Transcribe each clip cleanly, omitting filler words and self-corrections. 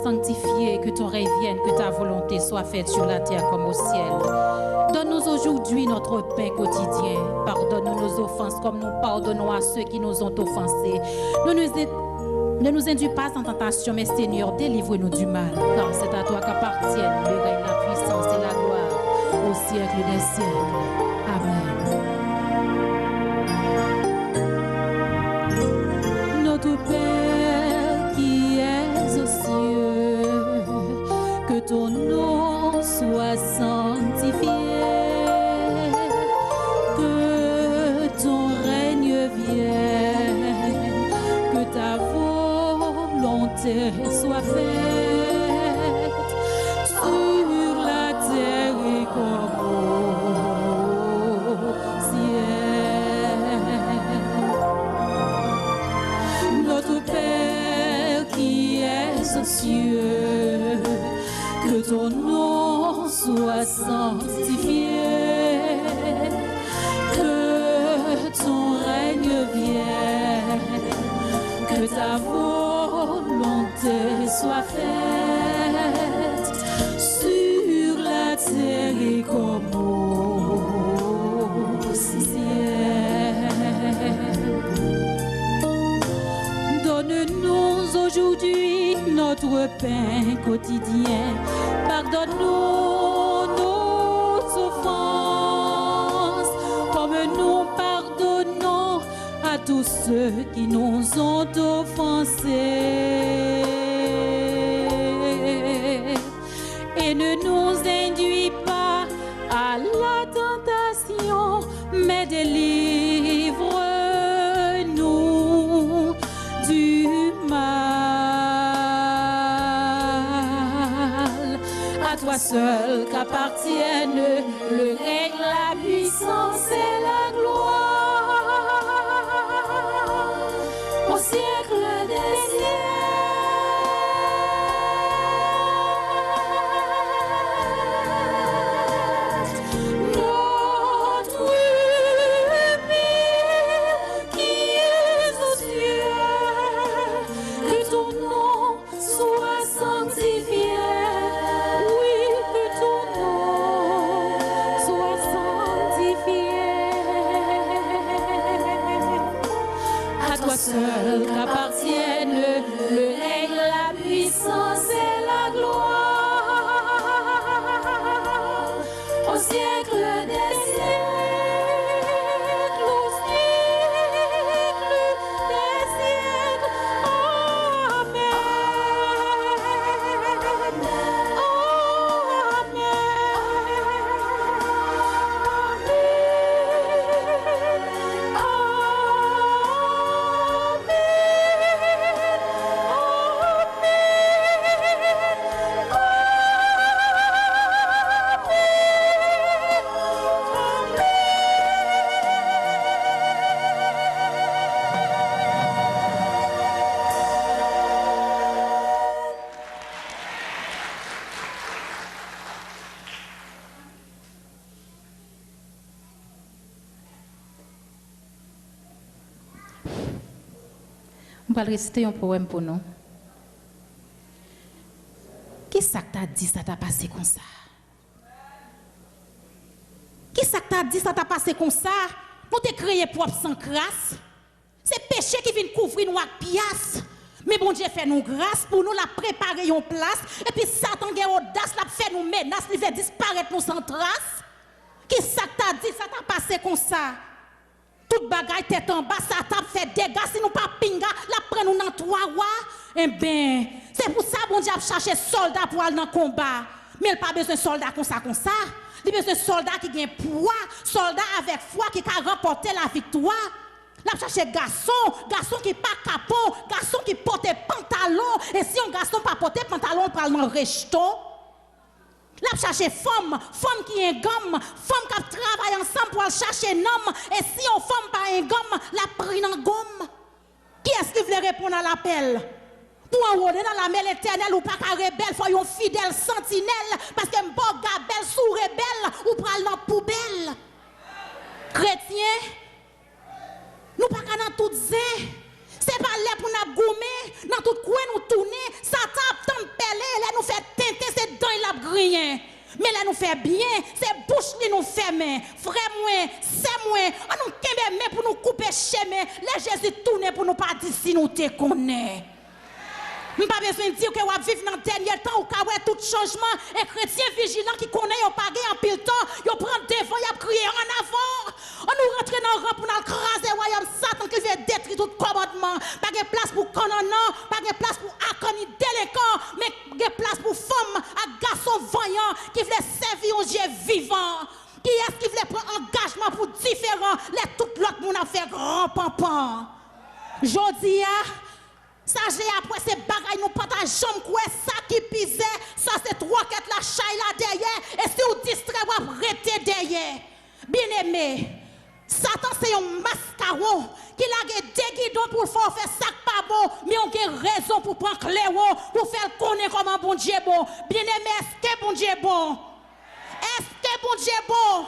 sanctifié, que ton règne vienne, que ta volonté soit faite sur la terre comme au ciel. Donne-nous aujourd'hui notre pain quotidien. Pardonne-nous nos offenses comme nous pardonnons à ceux qui nous ont offensés. Ne nous induis pas en tentation, mais Seigneur, délivre-nous du mal. Car c'est à toi qu'appartiennent le règne, la puissance et la gloire au siècle des siècles. Amen. Notre Père qui es aux cieux, que ton nom soit sanctifié, que ton règne vienne, que ta volonté soit faite sur la terre et comme au ciel. Notre Père qui es aux cieux, que ton nom soit sanctifié, que ton règne vienne, que ta volonté soit faite sur la terre et comme au ciel. Donne-nous aujourd'hui notre pain quotidien. Pardonne-nous nos offenses, comme nous pardonnons à tous ceux qui nous ont offensés. Et ne nous induis pas à la tentation, mais délivre-nous du mal. À toi seul qu'appartiennent le règne, la puissance et la gloire au siècle des siècles. Notre Père qui es aux cieux, que ton nom soit sanctifié. Oui, que ton nom soit sanctifié. À toi seul qu'appartiennent le règne, la puissance et la gloire au siècle des siècles, au siècle des siècles. Amen. On va réciter un poème pour nous. Qui ça que t'a dit ça t'a passé comme ça? Qui ça que t'a dit ça t'a passé comme ça? Nous t'es créé propre sans grâce. C'est péché qui vient couvrir nous avec pièce. Mais bon Dieu fait nous grâce pour nous la préparer en place. Et puis Satan a audace la fait nous menace, il fait disparaître nous sans trace. Qui ça que t'a dit ça t'a passé comme ça? Toute bagaille tête en bas, ça t'a fait dégâts. Si nous pas pinga, la prend nous dans trois rois. Eh bien, c'est pour ça bon Dieu a cherché soldat pour aller dans le combat. Mais il pas besoin de soldat comme ça, comme ça. Il a besoin de soldat qui gagne poids, soldat avec foi qui a remporté la victoire. La chercher garçon qui pas capot, garçon qui porte pantalon. Et si un garçon pas porte pantalon, probablement rejeton. La chercher femme qui est gomme, femme qui travaille ensemble pour chercher un homme. Et si on femme pas un gomme, la pris en gomme. Qui est-ce qui veut répondre à l'appel? Pour enrôler dans la mer éternelle ou pas qu'à rebelle, il faut un fidèle sentinelle. Parce que un bon gars belle sous rebelle ou pral dans poubelle. Chrétien, nous pas qu'à dans tout zé. C'est pas là pour nous gommer, dans tout coin nous tourner, ça tape tant là nous fait tenter, c'est dents il a grillé. Mais là nous fait bien, c'est bouche qui nous fait main. Frère moi, c'est moi, on nous kembe main pour nous couper chemin. Les Jésus tourne pour nous pas dire si nous te connaît. Je n'ai pas besoin de dire que vous vivez dans le dernier temps où vous avez tout changement. Et chrétiens vigilants qui connaissent, ils n'ont pas en pile temps, ils prennent devant, ils crient en avant. On nous rentre dans le rang pour nous craser le royaume Satan qui veut détruire tout commandement. Pas de place pour Conanan, pas de place pour Akoni déléquent, mais de place pour femmes et garçons voyants qui veulent servir un Dieu vivant. Qui est-ce qui veut prendre engagement pour différents, les tout l'autre monde a fait grand papa. Jodi ça j'ai après ces bagailles nous pas ta jambe quoi ça qui pisait ça c'est trois quêtes la chaille là derrière et si vous distrait vous arrêter derrière bien aimé Satan c'est un mascaron qui l'a déguidon pour faire ça pas bon mais on a raison pour prendre cléo pour faire connaître comment bon Dieu bon bien aimé est-ce que bon Dieu bon est-ce que bon Dieu bon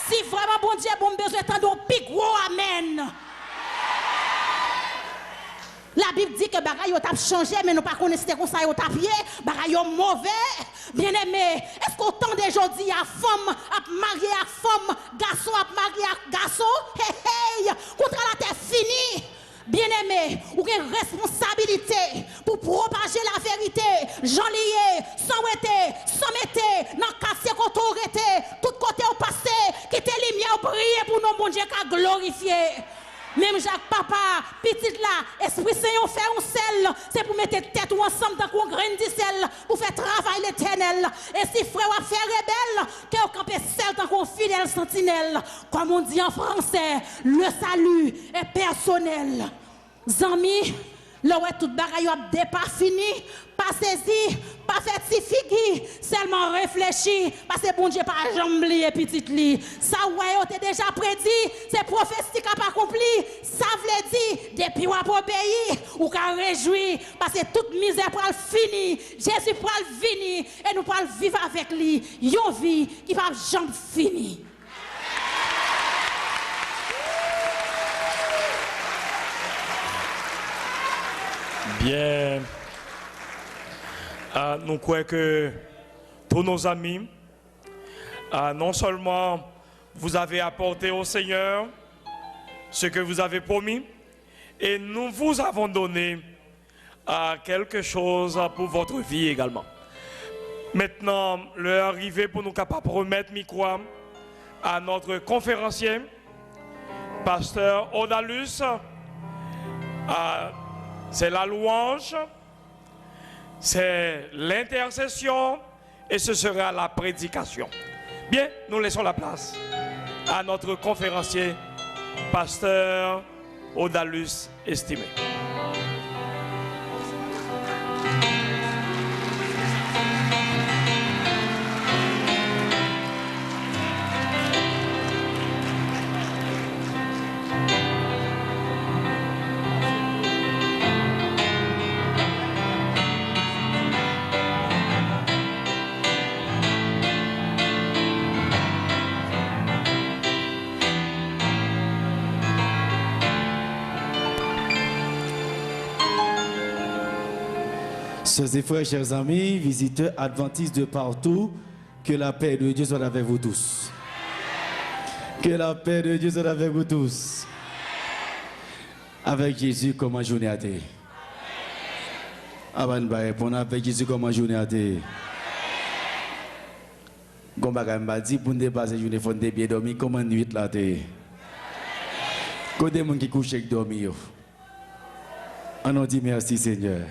si vraiment bon Dieu bon besoin d'entendre un big gros amen. La Bible dit que bagaille ont changé, mais nous ne connaissons pas comme ça ont tapé, bagaille ont mauvais. Bien aimé, est-ce qu'autant de gens disent à femme, à marier à femme, garçon à marier à garçon, hey, contre la terre fini. Bien aimé, vous avez une responsabilité pour propager la vérité. Jean lié, sans arrêter, sans mettre, dans le quartier qu'on arrêté, tout côté au passé, qui était lumière briller pour nous, bon Dieu, qu'à glorifier. Même Jacques Papa, petite là, Esprit Saint, on fait un sel, c'est pour mettre tête ou ensemble dans un grain de sel, pour faire travail l'éternel. Et si frère a fait rebelle, qu'on campe seul dans un fidèle sentinelle. Comme on dit en français, le salut est personnel. Zami, là où toute bagaille n'est pas fini, pas saisi, pas fait si figui, seulement réfléchi, parce que bon Dieu pas jambe et petite li. Ça ouais, on t'a déjà prédit, c'est prophétie qui n'a pas accompli. Ça veut dire, depuis on a obéi, ou qu'on réjouit, parce que toute misère pour finir, Jésus pour venir, et nous pour vivre avec lui, une vie qui va jamais finir. Bien, nous croyons que tous nos amis, non seulement vous avez apporté au Seigneur ce que vous avez promis, et nous vous avons donné quelque chose pour votre vie également. Maintenant, l'heure est arrivée pour nous capables de remettre micro à notre conférencier, pasteur Odalus. C'est la louange, c'est l'intercession et ce sera la prédication. Bien, nous laissons la place à notre conférencier, pasteur Odalus estimé. Chers et frères, chers amis, visiteurs adventistes de partout, que la paix de Dieu soit avec vous tous. Que la paix de Dieu soit avec vous tous. Avec Jésus, comment journée a été? Avant de répondre, avec Jésus, comment journée a été? Comme je m'a dit, pour ne dépasser une journée, il faut bien dormir, comment nuit là été? Côté monde qui couche et qui dormir. On nous dit merci Seigneur.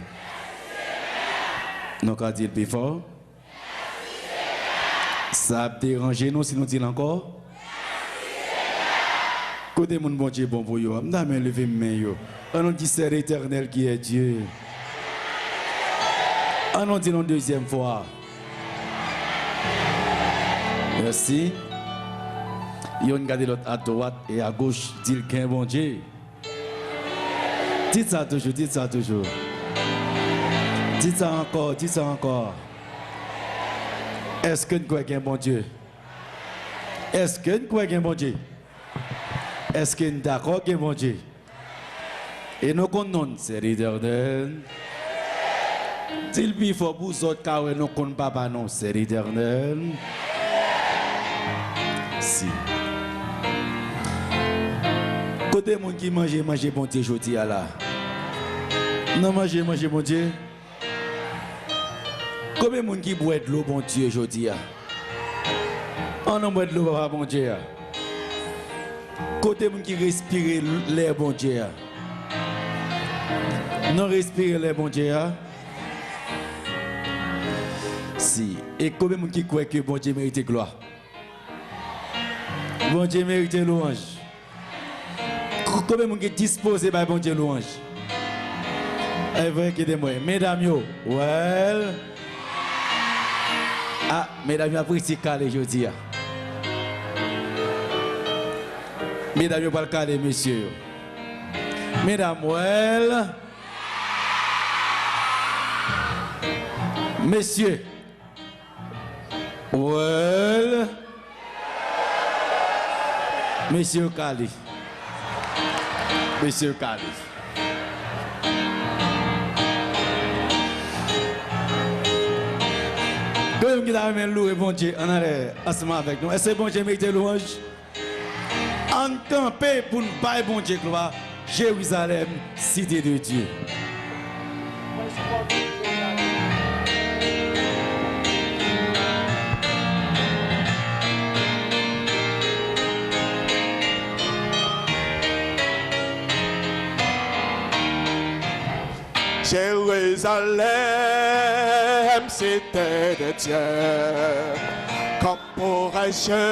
Nous avons dit le plus fort. Ça a dérangé nous si nous disons encore. Côté mon bon Dieu bon pour vous. Je vais lever mes mains. On nous dit c'est l'éternel qui est Dieu. On nous dit une deuxième fois. Merci. Il y a regardé l'autre à droite et à gauche. Dit qu'il est bon Dieu. Dites ça toujours, dites ça toujours. Dites ça encore, dites ça encore. Est-ce que nous croyons qu'il y a un bon Dieu? Est-ce que nous croyons qu'il y a un bon Dieu? Est-ce que nous sommes d'accord qu'il y a un bon Dieu? Et nous connaissons, c'est l'éternel. S'il puis faut vous autres, car nous ne connaissons pas, non, c'est l'Éternel. Si. Côté monde qui mange bon Dieu aujourd'hui là. Non, manger bon Dieu. Combien de monde qui boit de l'eau bon Dieu aujourd'hui? On a boit de l'eau bon Dieu. Côté monde qui respire l'air bon Dieu. Non respire l'air bon Dieu. Si. Et combien de monde qui croit que bon Dieu mérite gloire? Bon Dieu mérite louange. Combien de monde qui dispose par bon Dieu louange? Eh vrai que moi, mesdames yo, well. Ah, mesdames yo après c'est calé aujourd'hui. Mesdames yo pas le calé monsieur. Mesdames well. Messieurs. Well. Monsieur Kali. Monsieur Kali. Comme qui a loué bon Dieu, on allait ensemble avec nous. Est-ce que bon Dieu mérite louange? En camper pour ne pas bon Dieu gloire, Jérusalem, cité de Dieu. Jérusalem, cité de Dieu, comme pourrais-je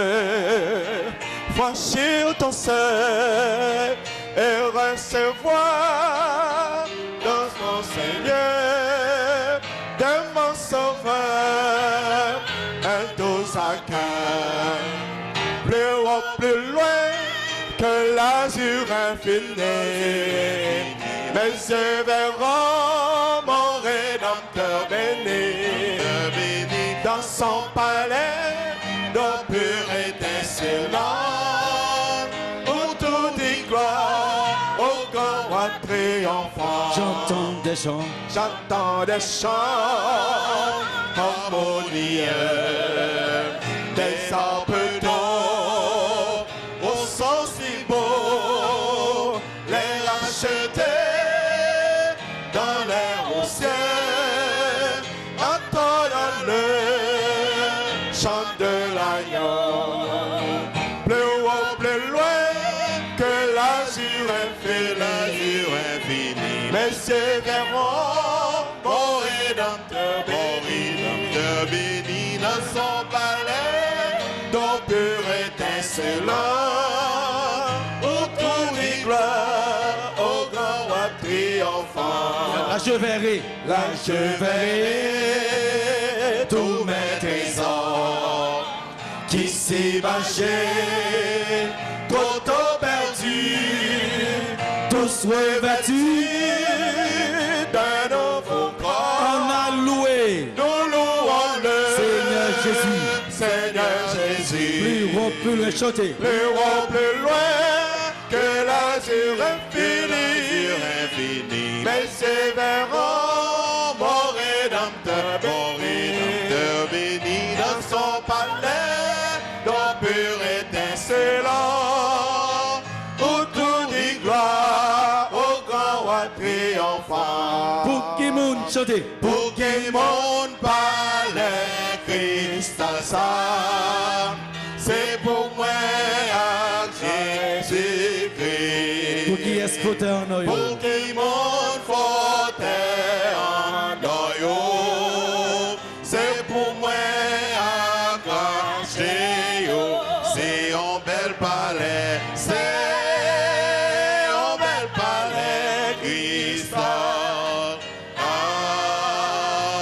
franchir ton seuil et recevoir dans ton Seigneur, de mon Sauveur, un doux accueil, plus haut, plus loin que l'azur infini. Mes yeux verront mon Rédempteur béni, dans son palais, d'eau pure et d'excellence, où tout dit gloire au grand roi triomphant. J'entends des chants harmonieux, des arbres d'eau, au son si beau, les racheter. Messieurs verront mon Rédempteur béni dans son palais, dont pur étincelant, où tout dit gloire au grand roi triomphant. Là je verrai tous mes trésors qui s'imaginent trop tôt perdus, tous revêtus d'un nouveau corps. On a loué. Nous louons le Seigneur Jésus. Plus haut, plus loin, chanter. Plus haut, plus loin que l'azur infini. Mais c'est verront mon Rédempteur béni dans son palais, dont pur étincelant, où tout dit gloire au grand roi triomphant. Pour qui monde chanter? Pour qui monde parlait Christ à ça, c'est pour moi à Jésus-Christ. Pour qui est-ce que t'es en oeil? Pour qui monde fautait en oeil, c'est pour moi à cracher. C'est un bel palais, c'est un bel palais Christ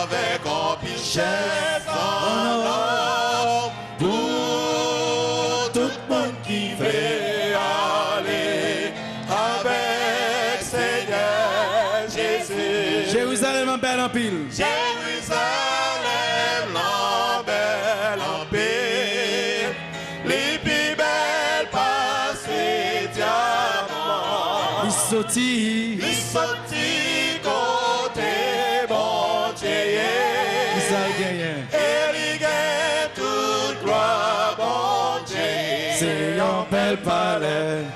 avec un pichet en or pour tout le monde qui veut aller avec Seigneur Jésus. Jérusalem en belle en pile. Jérusalem en belle en pile, les plus belles passées diamants. Il sortit côté bon Dieu.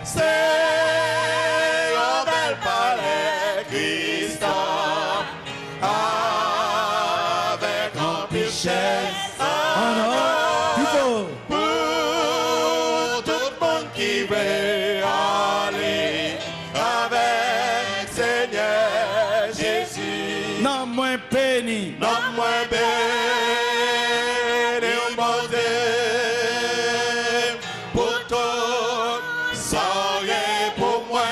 C'est un bel palais, Christ, avec un richesse. Pour tout le monde qui veut aller avec Seigneur Jésus. Non, moins béni. Non, moins béni, mon Dieu, pour tout ça est pour moi,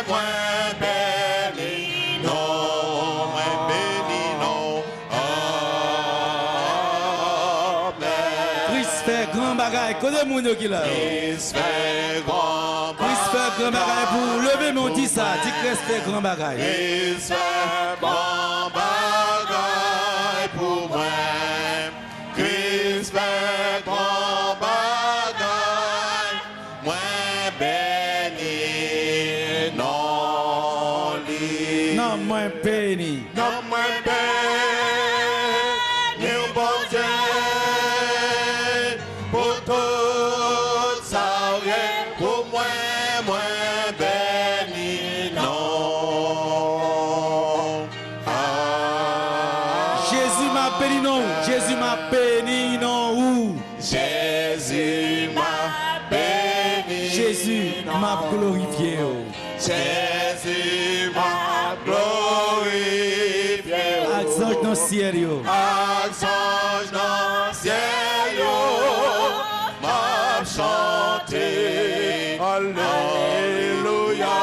moins béni, non, moins béni, non. Amen. Christ fait grand bagaille. Connais mon qui là. Christ fait grand Christ fait grand bagaille pour lever mon dit ça. Dis Christ fait grand bagaille. Christ fait grand bagaille pour moi. Christ fait grand bagaille. Moins béni, non li. Non, moins béni. Non, moins béni, bon Dieu, pour tout ça, pour moi, moins béni, non. Jésus m'a béni non. Jésus m'a béni non où? Jésus m'a béni. Jésus m'a glorifié. Jésus m'a glorifié. Accent dans le ciel. Accent dans le ciel, m'a chanté. Alléluia.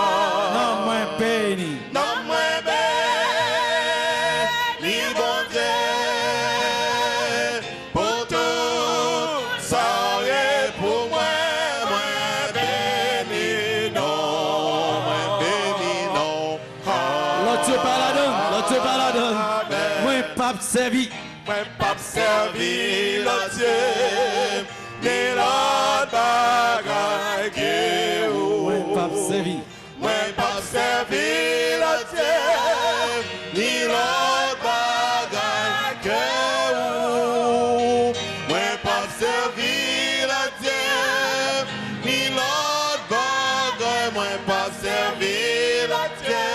Non, moins béni. Non, moins béni, bon Dieu, pour tout ça et pour moi, moins béni, non, moins béni, non. L'autre pas la donne. L'autre pas la donne. Moins pape servi. Moi, pas servi le Dieu, ni l'autre bagaille qui est où. Moins pape servi. Moi, pas servi le Dieu, ni l'autre bagaille que où. Moi, pas servi le Dieu, ni l'autre bagaille. Moi, pas servi le Dieu,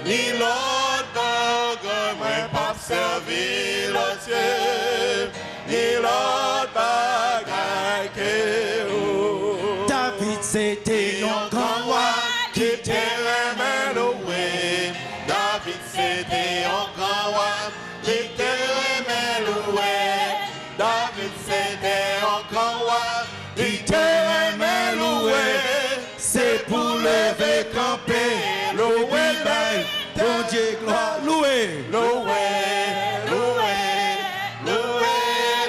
ni l'autre bagaille. Moi, pas servi le Dieu, ni l'autre bagaille que où. David c'était un grand roi. Qui t'aimait louer. David c'était un grand roi. Qui t'aimait louer. David c'était un grand roi. Qui t'aimait louer. C'est pour lever camper. Louer, bon Dieu, gloire, louer. Louer, louer, louer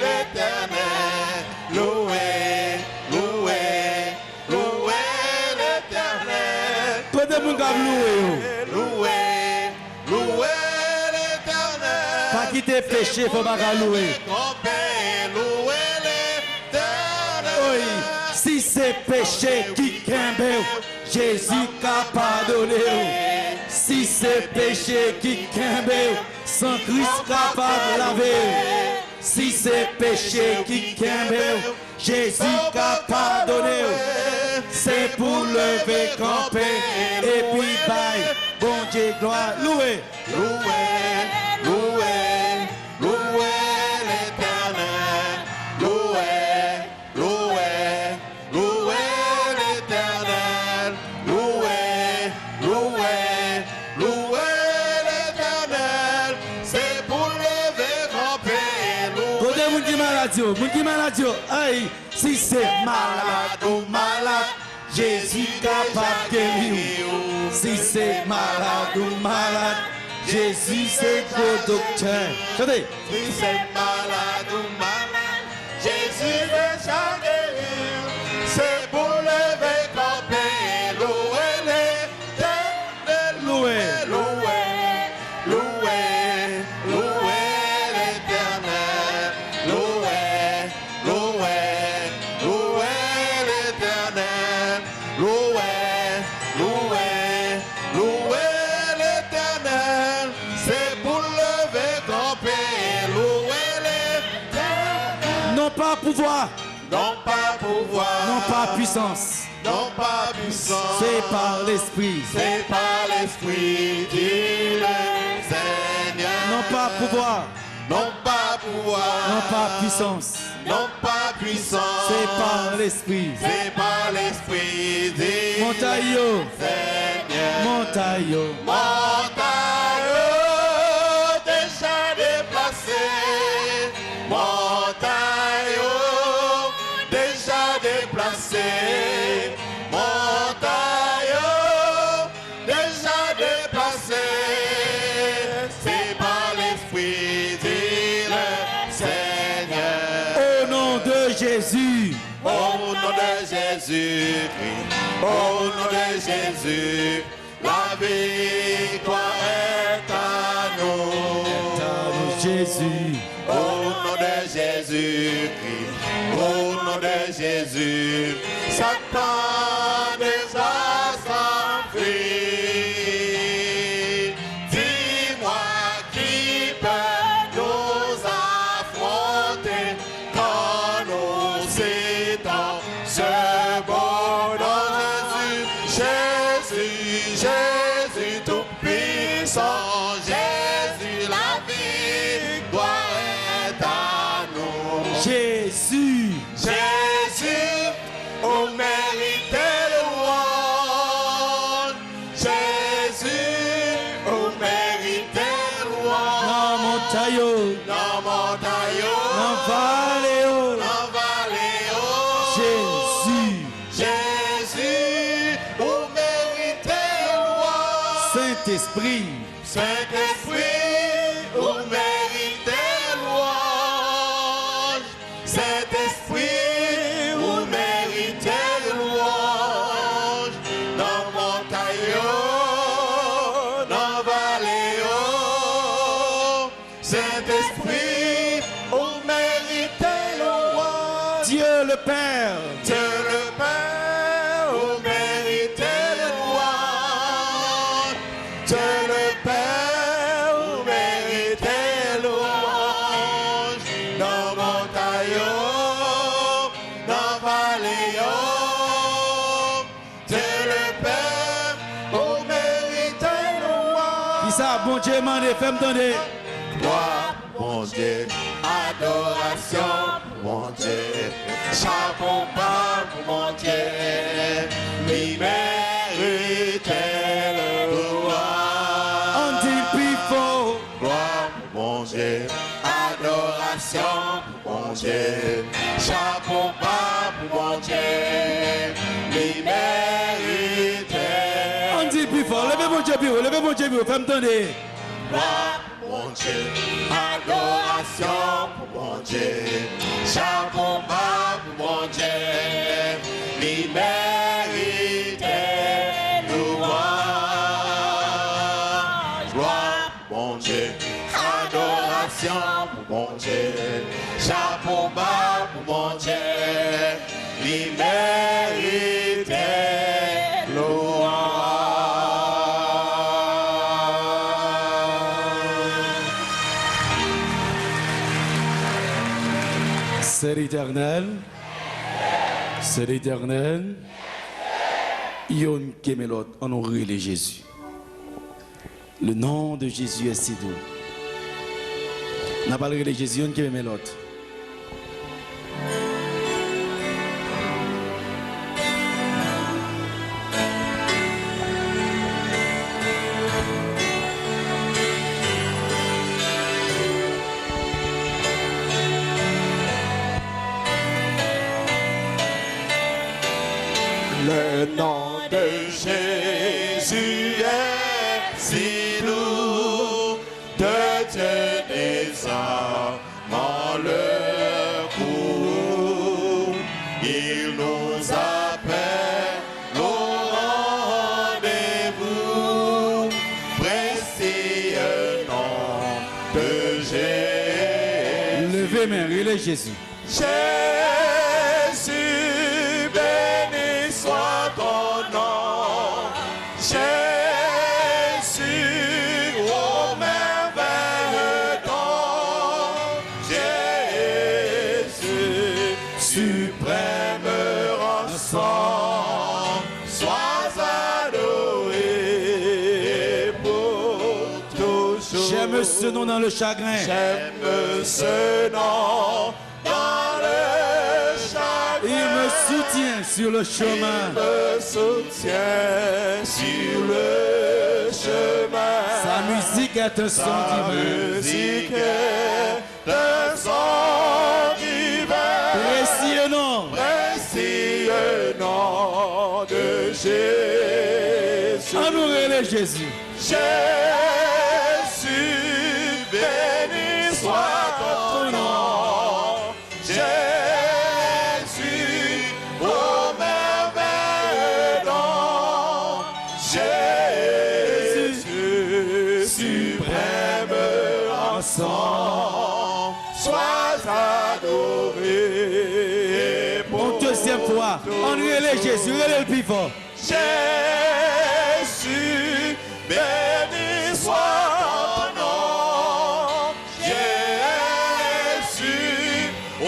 l'Éternel. Louer, louer, louer l'Éternel. Tout le monde a loué. Louer, louer l'Éternel. Pas quitter péché, faut pas louer. Louer l'Éternel. Oui, si c'est péché qui kembe, Jésus qu'a pardonné. Si c'est péché qui kembe, sans Christ capable de laver. Si c'est péché qui kembe, Jésus qu'a pardonné. C'est pour lever camper et puis bye. Bon Dieu, gloire, louer. Louer, louer, louer l'Éternel. Louer, louer, louer l'Éternel. Louer, louer, louer l'Éternel. C'est pour lever camper. Côté moun qui maladie, aïe, si c'est malade ou malade, Jésus capable de guérir. Si c'est malade ou malade, Jésus c'est le docteur. Attendez. Si c'est malade ou malade, Jésus veut chaque guérir. C'est pour lever camper. Louer l'Éternel. Louer. Louer, louer, louer l'Éternel. Louer, louer, louer l'Éternel. Louer, louer, louer l'Éternel. C'est pour lever camper. Louer l'Éternel. Non pas pouvoir, Non pas pouvoir, non pas puissance. non pas puissance, C'est par l'Esprit. c'est par l'Esprit, dit le Seigneur. Non pas pouvoir, Non pas pouvoir, non pas puissance. non pas puissance, C'est par l'Esprit. c'est par l'Esprit, dit Montagne, le Seigneur. montagne. Montagne déjà déplacée, montagne déjà déplacée, montagne déjà déplacée, c'est par l'Esprit, dit le Seigneur. Au nom de Jésus, Au nom de Jésus-Christ, au nom de Jésus, la victoire est à nous. Jésus. Au nom de Jésus-Christ, au nom de Jésus, Satan déjà s'enfuit. Dis-moi qui peut nous affronter quand nous étons ce bon nom Jésus, Jésus tout-puissant, Jésus la victoire est à nous. Jésus. Jésus, au mérite louange. Jésus, au mérite louange. Non montagne, Dans montagne, non vallée. dans vallée, Jésus. Jésus, au mérite louange. Saint-Esprit. Saint-Esprit, au mérite louange. Saint-Esprit, au mérite louange. Dans montagne, dans vallée, Saint-Esprit, au mérite louange. Dieu le Père. Dieu le Père, au mérite louange. Dieu le Père, au mérite louange. Dans montagne, dans vallée, Dieu le Père, au mérite louange. Qui ça, bon Dieu, m'en est fait me donner. Gloire, mon Dieu, adoration, mon Dieu, chapeau bas, mon Dieu, lui mérite le gloire. On dit before. Gloire, mon Dieu, adoration, mon Dieu, chapeau bas, mon Dieu, lui mérite. On dit before. Levez mon Dieu, levez mon Dieu, fais me donner. Gloire, mon Dieu, adoration pour mon Dieu, chapeau bas pour mon Dieu, lui mérite louange. Gloire, mon Dieu, adoration pour mon Dieu, chapeau bas pour mon Dieu, lui mérite C'est l'Éternel. C'est l'Éternel. Yon Kemelot, on aurait les Jésus. Le nom de Jésus est si doux. N'a pas le Jésus, Yon Kemelot. Le nom de Jésus est si doux, de Dieu désarmant le coup. Il nous appelle au rendez-vous, précieux nom de Jésus. Levez main, il est Jésus. Jésus, béni soit ton nom. Jésus, ô merveilleux don. Jésus, suprême J'aime ce nom dans le chagrin. J'aime ce nom dans le chagrin. Il me soutient sur le chemin. Il me soutient sur le chemin. Sa musique est un son Sa divin. musique est un son divin. Précieux nom. Précieux nom de Jésus. Honorez-le Jésus. Jésus, béni soit ton nom. Jésus, ô merveilleux nom. Jésus, suprême rançon, sois adoré. Pour deuxième fois. Honorez-le Jésus. Honorez-le plus fort. Jésus, béni soit ton nom. Jésus, ô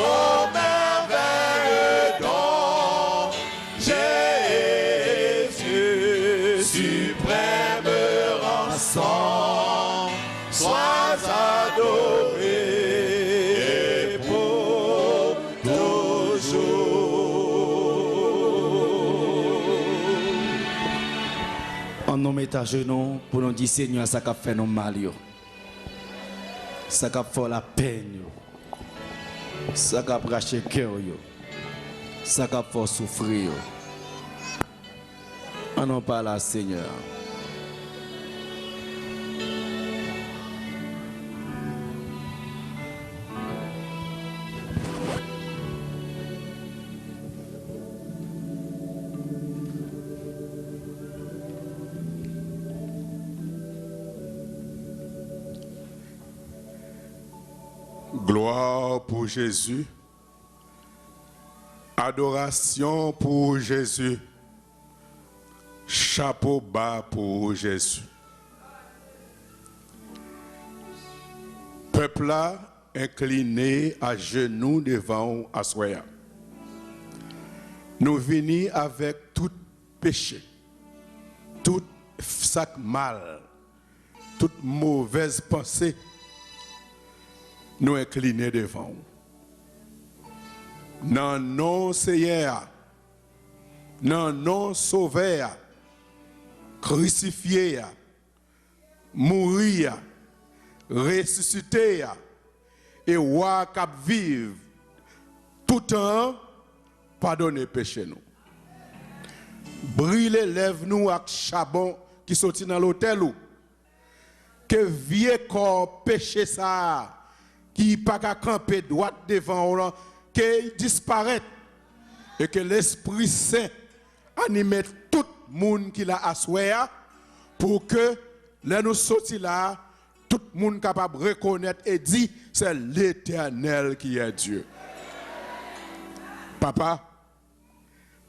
merveilleux don. Jésus, suprême rançon, sois adoré pour toujours. On nous met à genoux pour nous dire Seigneur, ça qui fait nos mal, ça qui fait la peine, ça qui arrache le cœur, ça qui fait souffrir. On en parle à Seigneur. Gloire pour Jésus. Adoration pour Jésus. Chapeau bas pour Jésus. Peuple là incliné à genoux devant Assoya. Nous venons avec tout péché, tout sac mal, toute mauvaise pensée. Nous incliner devant. Non, non, Seigneur. Non, non, Sauveur. Crucifié. Mourir. Ressuscité. Et roi cap vivre. Tout temps, pardonnez péché nous. Brûlez lève nous avec charbon qui sortit dans l'hôtel ou. Que vieux corps péché ça. Qui pas qu'à camper droit devant, qu'il disparaisse et que l'Esprit Saint anime tout le monde qui l'a assoyé pour que là nous sortis là, tout le monde capable de reconnaître et dire c'est l'Éternel qui est Dieu. Papa,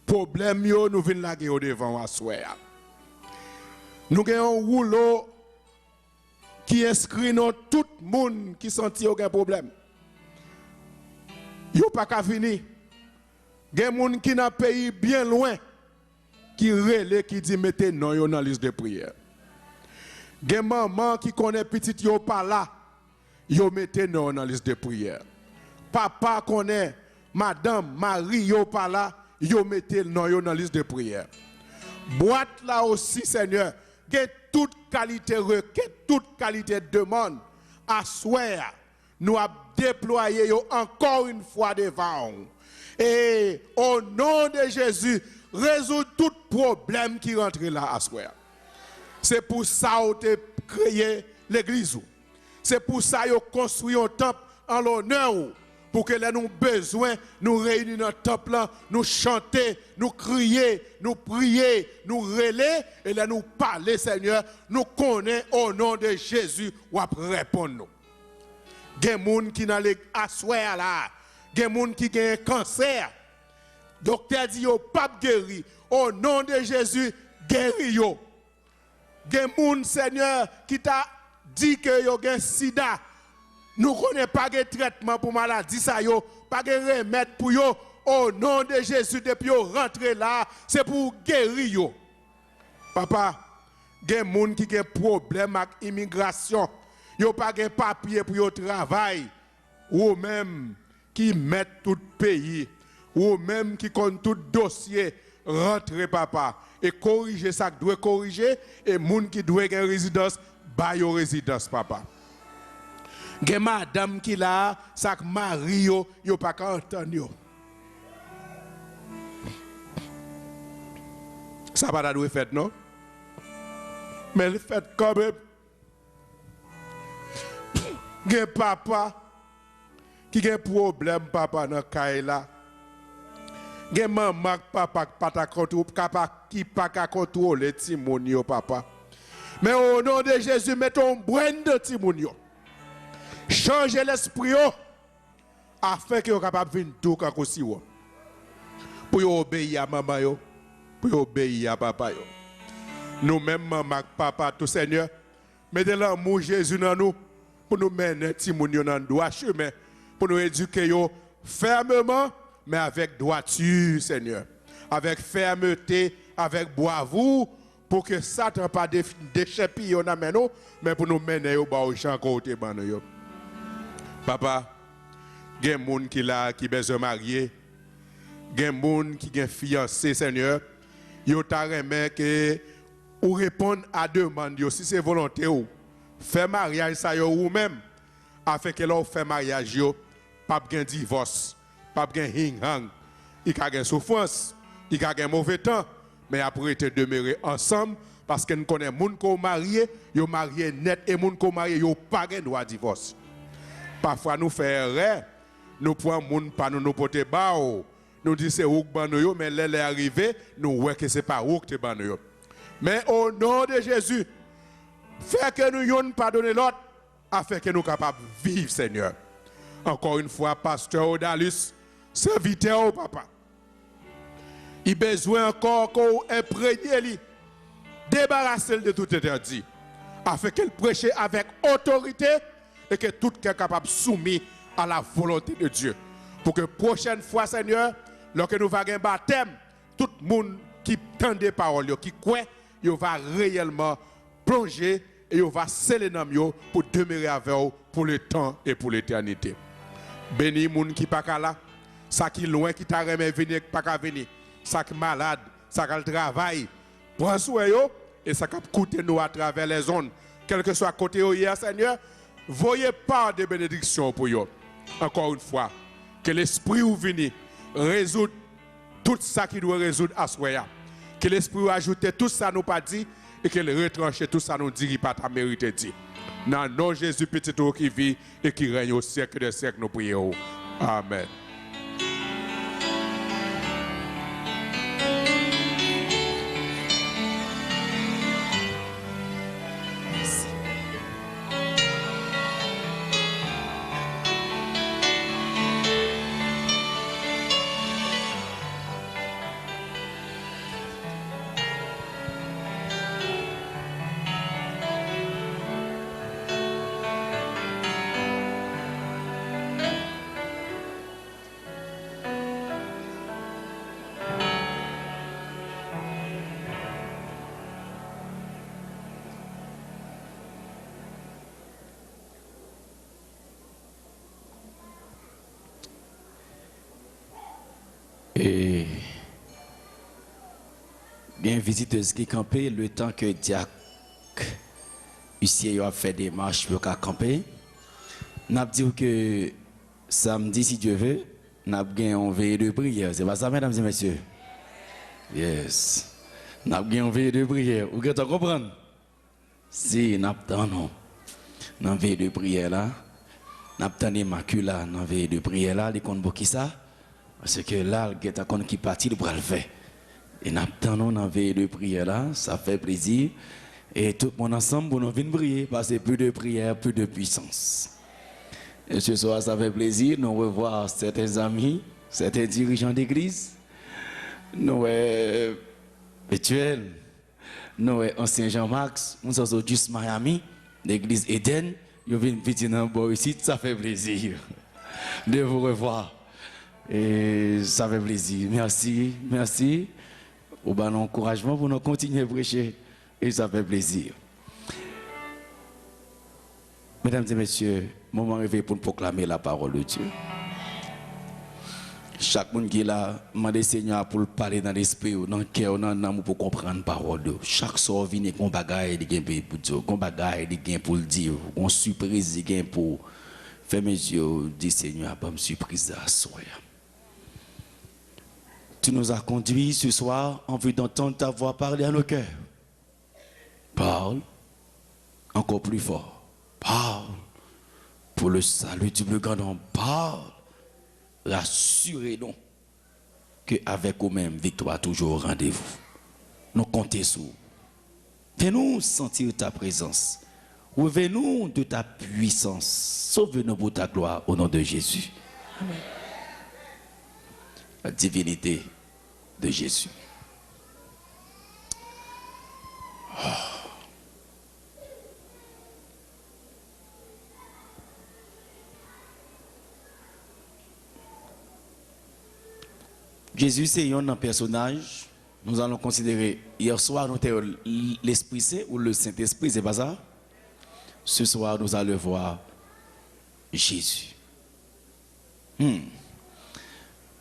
problème yo nous venons là devant assoyé. Nous avons un rouleau qui inscrit dans tout le monde qui sentit aucun problème. Yo pas qu'à venir. Il y a des gens qui dans pays bien loin qui relève qui dit mettez non yo dans la liste de prière. Il y a des mamans qui connaît petit yo pas là, yo mettez non dans la liste de prière. Papa connaît madame Marie yo pas là, yo mettez non yo dans la liste de prière. Boîte là aussi Seigneur, que toute qualité requête, toute qualité demande, à souhait, nous avons déployé encore une fois devant. Et au nom de Jésus, résout tout problème qui rentre là à souhait. C'est pour ça que tu as créé l'église. C'est pour ça que tu as construit un temple en l'honneur. Pour que nous besoin, nous réunir dans le temple, nous chanter, nous crier, nous prier, nous relayer, et là nous parler, Seigneur, nous connaissons au nom de Jésus, ou répondre nous. Il y a des gens qui n'ont pas assoir là, il y a des gens qui ont un cancer. Le docteur dit, yo pas guéri, au nom de Jésus, guéri yo. Il y a des gens, Seigneur, qui t'a dit que yo ont un sida. Nous ne connaissons pas de traitement pour maladie, pas de remède pour yo. Au nom de Jésus, depuis yo rentrer là, c'est pour guérir yo. Papa, il y a des gens qui ont un problème avec l'immigration. yo pas de papier pour yo travail, ou même qui met tout pays, ou même qui compte tout dossier, rentre papa, et corriger ça qui doit corriger, et moun qui doit avoir résidence, ba yo résidence papa. Gen madame qui là, ça mari yo pas qu'à entendre yo. Ça pas doit fait non? Mais le fait quand même. Gen papa qui a un problème papa dans caille là. Gen maman papa qui pas contrôler Timonio papa. Mais au nom de Jésus, mettons brin de Timonio. Changez l'esprit afin que vous capable venir tout comme aussi pour obéir à maman yo, pour obéir à papa yo. Nous même maman papa tout Seigneur, mettez l'amour Jésus dans nous pour nous mener Timonio dans le droit chemin, pour nous éduquer yo fermement mais avec droiture Seigneur, avec fermeté, avec bravoure pour que Satan pas déchépille dans nous mais pour nous mener au bas au champ côté ban yo. Papa, il y a des gens qui besoin de marier, il y a des gens qui sont fiancés, Seigneur. Yo ta remet que ou répondre à demande si c'est volonté ou faire mariage ça yo ou même afin que l'on fait mariage yo pas de divorce, pas de hang, il y a une souffrance, il y a un mauvais temps, mais après être demeurer ensemble parce que nous connaissons les gens qui marié, yo marié net et les gens qui marié yo pas de droit divorce. Parfois nous faisons erreur, nous prenons les gens pas nous porter bas, nous disons c'est où que mais les arrivé, nous voyons que ce n'est pas où que nous. Mais au nom de Jésus, fais que nous ne pardonner l'autre, afin que nous soyons capables de vivre, Seigneur. Encore une fois, pasteur Odalus, serviteur au papa. Il a besoin encore qu'on imprègne lui, débarrasser de tout interdit, afin qu'elle prêche avec autorité et que tout est capable de soumettre à la volonté de Dieu. Pour que la prochaine fois, Seigneur, lorsque nous allons un baptême, tout le monde qui tend des paroles, qui croit, il va réellement plonger et il va sceller dans eux pour demeurer avec eux pour le temps et pour l'éternité. Béni les gens qui ne sont pas là, ça qui est loin, qui t'a remis venir, pas qu'à venir, ça qui est malade, ça qui a le travail, prends soin de eux et ça qui a coûté nous à travers les zones. Quel que soit à côté de hier, Seigneur, voyez pas de bénédiction pour eux. Encore une fois, que l'esprit ou vini résout tout ça qui doit résoudre à soi. Que l'esprit ajoute tout ça nous pas dit et qu'il retranche tout ça nous dit pas ta mérité dit. Dans le nom de Jésus petit qui vit et qui règne au siècle des siècles nous prions. Amen. Et bien visiteuse qui campait le temps que Diac Huissier a fait des marches pour camper. N'a dit que samedi si Dieu veut, n'a gagné un veille de prière. C'est pas ça mesdames et messieurs. Yes. N'a gagné un veille de prière. Vous pouvez comprendre? Si n'a pas non. Dans veille de prière là, n'a pas Immacula dans veille de prière là, les compte qui ça? Parce que là, il y a qui parti pour le faire. Et nous attendons dans la veille de prière là, ça fait plaisir. Et tout le monde ensemble, nous venons prier, parce que plus de prière, plus de puissance. Et ce soir, ça fait plaisir de revoir certains amis, certains dirigeants d'église, nous Betuel, nous ancien Jean-Max, nous sommes juste Miami, l'église Eden, nous venons visiter dans le ici, ça fait plaisir de vous revoir. Et ça fait plaisir. Merci, merci. Au bon encouragement pour nous continuer à prêcher. Et ça fait plaisir. Mesdames et messieurs, moment arrivé pour proclamer la parole de Dieu. Chaque monde qui est là, demande Seigneur pour parler dans l'esprit, dans le cœur, dans l'âme pour comprendre la parole. Chaque soir, vient un bagage pour dire, un bagage pour le dire, une surprise pour faire mes yeux, dire Seigneur, pas me surprise à soi. Tu nous as conduits ce soir en vue d'entendre ta voix parler à nos cœurs. Parle encore plus fort. Parle pour le salut du plus grand nombre. Parle. Rassurez-nous qu'avec vous-même, victoire toujours au rendez-vous. Nous comptons sur vous. Fais-nous sentir ta présence. Revenez-nous de ta puissance. Sauve-nous pour ta gloire au nom de Jésus. Amen. La divinité de Jésus. Oh. Jésus, c'est un personnage. Nous allons considérer, hier soir, nous avons l'Esprit Saint ou le Saint-Esprit, c'est pas ça? Ce soir, nous allons voir Jésus.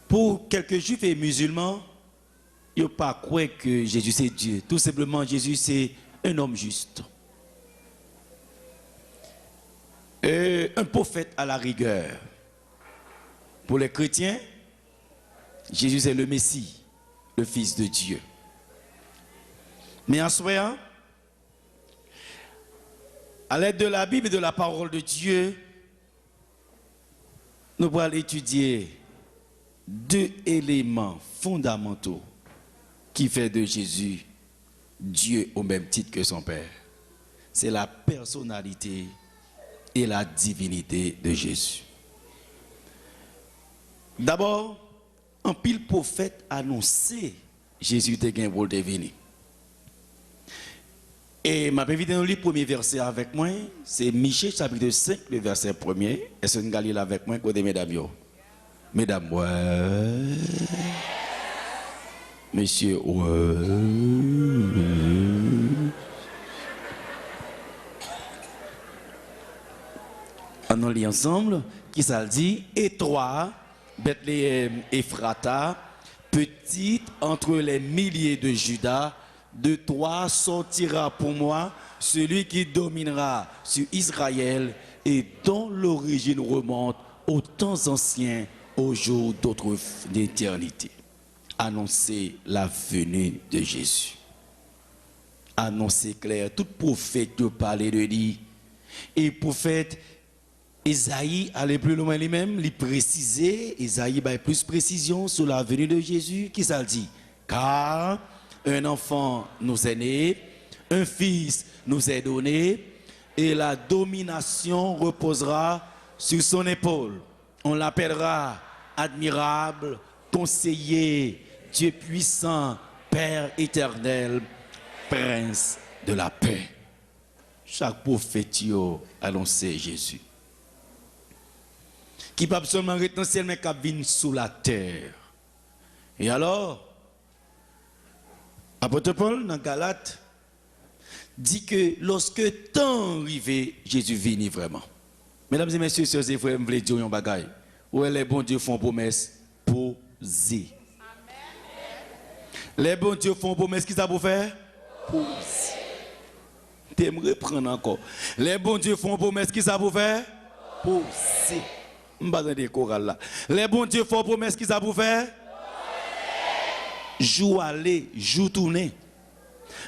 Pour quelques juifs et musulmans, ils ne pas croire que Jésus c'est Dieu. Tout simplement, Jésus c'est un homme juste. Un prophète à la rigueur. Pour les chrétiens, Jésus est le Messie, le Fils de Dieu. Mais en soi, à l'aide de la Bible et de la parole de Dieu, nous allons étudier deux éléments fondamentaux qui font de Jésus Dieu au même titre que son Père. C'est la personnalité et la divinité de Jésus. D'abord, un pile prophète annoncé Jésus était gain pour devenir. Et ma invité dans le premier verset avec moi, c'est Michée chapitre 5, le verset 1er. Est-ce que vous allez là avec moi, côté mesdames yo? Mesdames, ouais. Monsieur, ouais. On lit ensemble, qui ça dit, et toi, Bethléem Ephrata, petite entre les milliers de Juda, de toi sortira pour moi celui qui dominera sur Israël et dont l'origine remonte aux temps anciens, aux jours d'autres d'éternité. Annoncer la venue de Jésus. Annoncer clair, tout prophète qui parlait de lui. Et prophète Isaïe allait plus loin lui-même, lui préciser, Isaïe a plus précision sur la venue de Jésus, qui ça dit? Car un enfant nous est né, un fils nous est donné, et la domination reposera sur son épaule. On l'appellera admirable, conseiller, Dieu puissant, Père éternel, Prince de la paix. Chaque prophète a annoncé Jésus. Qui pas seulement rétentiel, mais qui vient sous la terre. Et alors, apôtre Paul, dans Galates, dit que lorsque temps arrivé, Jésus vient vraiment. Mesdames et messieurs, sœurs et frères, je voulais dire un bagage. Où les bons dieux font promesse posée. Les bons dieux font promesse, qui ça pour faire? Posée. Tu me reprendre encore. Les bons dieux font promesse, qui ça pour faire? Posée. Les bons dieux font promesse, qui ça pour faire? Jour aller, jour tourner.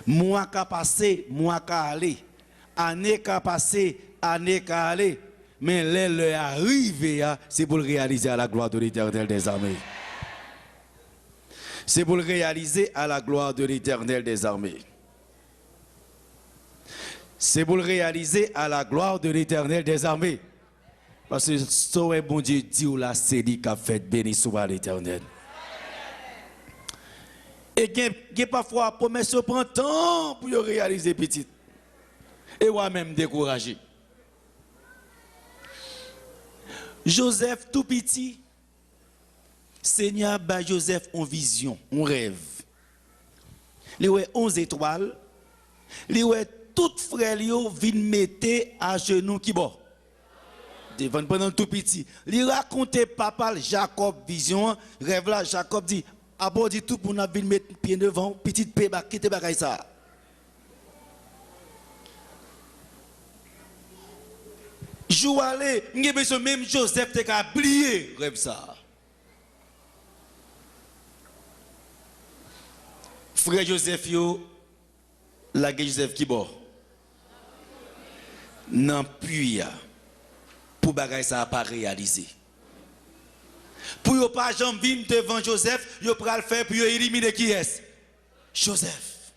Mois qu'a passé, mois qu'a aller. Année qu'a passé, année qu'a aller. Mais l'heure arrivée, c'est pour le réaliser à la gloire de l'Éternel des armées. C'est pour le réaliser à la gloire de l'Éternel des armées. C'est pour le réaliser à la gloire de l'Éternel des armées. Parce que ce bon Dieu dit ou la c'est lui qui a fait béni soit l'Éternel. Et il y a parfois promesse prend temps pour réaliser petit. Et moi-même découragé. Joseph tout petit, Seigneur bat Joseph en vision, en rêve. Il y a 11 étoiles. Il y a tout frère viennent mettre à genoux qui bon. devant pendant tout petit. Il racontait papa Jacob vision, rêve là Jacob dit abord dit tout pour nous venir mettre pied devant, petite paix quitter bagaille ça. Jou aller, m'gè besoin même Joseph te ka oublier rêve ça. Frère Joseph yo la Joseph qui bon. Nan puya pour bagay ça pas réalisé. Pour yo pas jambe vinn devant Joseph, yo pral faire pour yo éliminer qui est Joseph.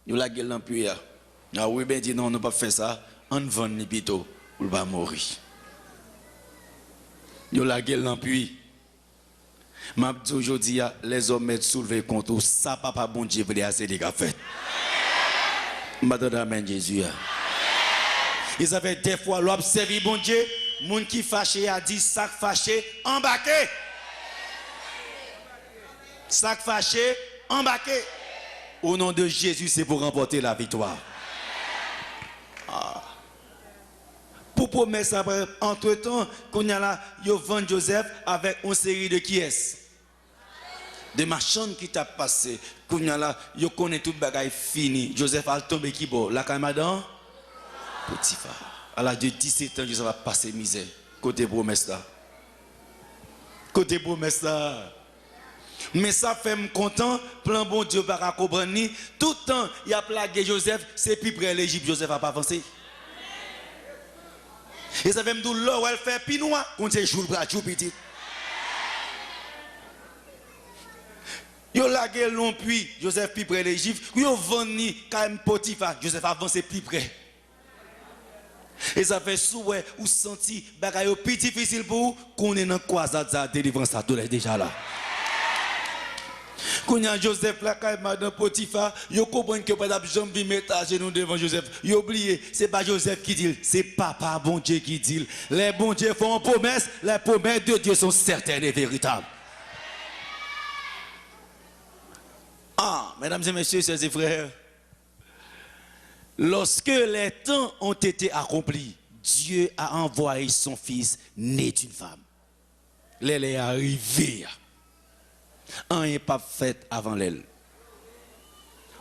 Yo la gueule nan puya. Ah oui ben dit non, on pas faire ça, on vend ni plutôt ou va mourir. Yo la gueule nan puya. M'a dit aujourd'hui les hommes mettent soulever contre ça papa bon Dieu voulait assez les gars fait. M'attend amen Jésus. Ils avaient des fois l'observer bon Dieu, moun qui fâché a dit sac fâché embarqué. Sac fâché embarqué. Au nom de Jésus, c'est pour remporter la victoire. Ah. Pour promesse après entre-temps, qu'on y a là, yo vend Joseph avec une série de qui est de marchands qui t'a passé. Qu'on y a là, yo connaît tout bagaille fini. Joseph a tombé qui bon, la camadan Potiphar. À l'âge de 17 ans, Joseph va passer misère. Côté promesse là. Côté promesse là. Mais ça fait me content, plan bon Dieu va comprendre ni tout le temps il a plagué Joseph, c'est plus près l'Égypte Joseph a pas avancé. Et ça fait me dire là où elle fait pinois, quand c'est jour petit. Yo lagué long puis Joseph plus près l'Égypte, yo venu quand même Potiphar, Joseph avancé plus près. Et ça fait souhait ou senti bagaille plus difficile pour qu'on est dans croisade ça délivrance ça tout est déjà là. Quand y a Joseph là quand madame Potiphar, yo comprend que pas jamais mettre à genoux devant Joseph. Yo oublié, c'est pas Joseph qui dit, c'est papa bon Dieu qui dit. Les bons dieux font une promesse, les promesses de Dieu sont certaines et véritables. Ah, mesdames et messieurs, chers et frères, lorsque les temps ont été accomplis, Dieu a envoyé son fils né d'une femme. Elle est arrivée. Rien pas fait avant l'elle.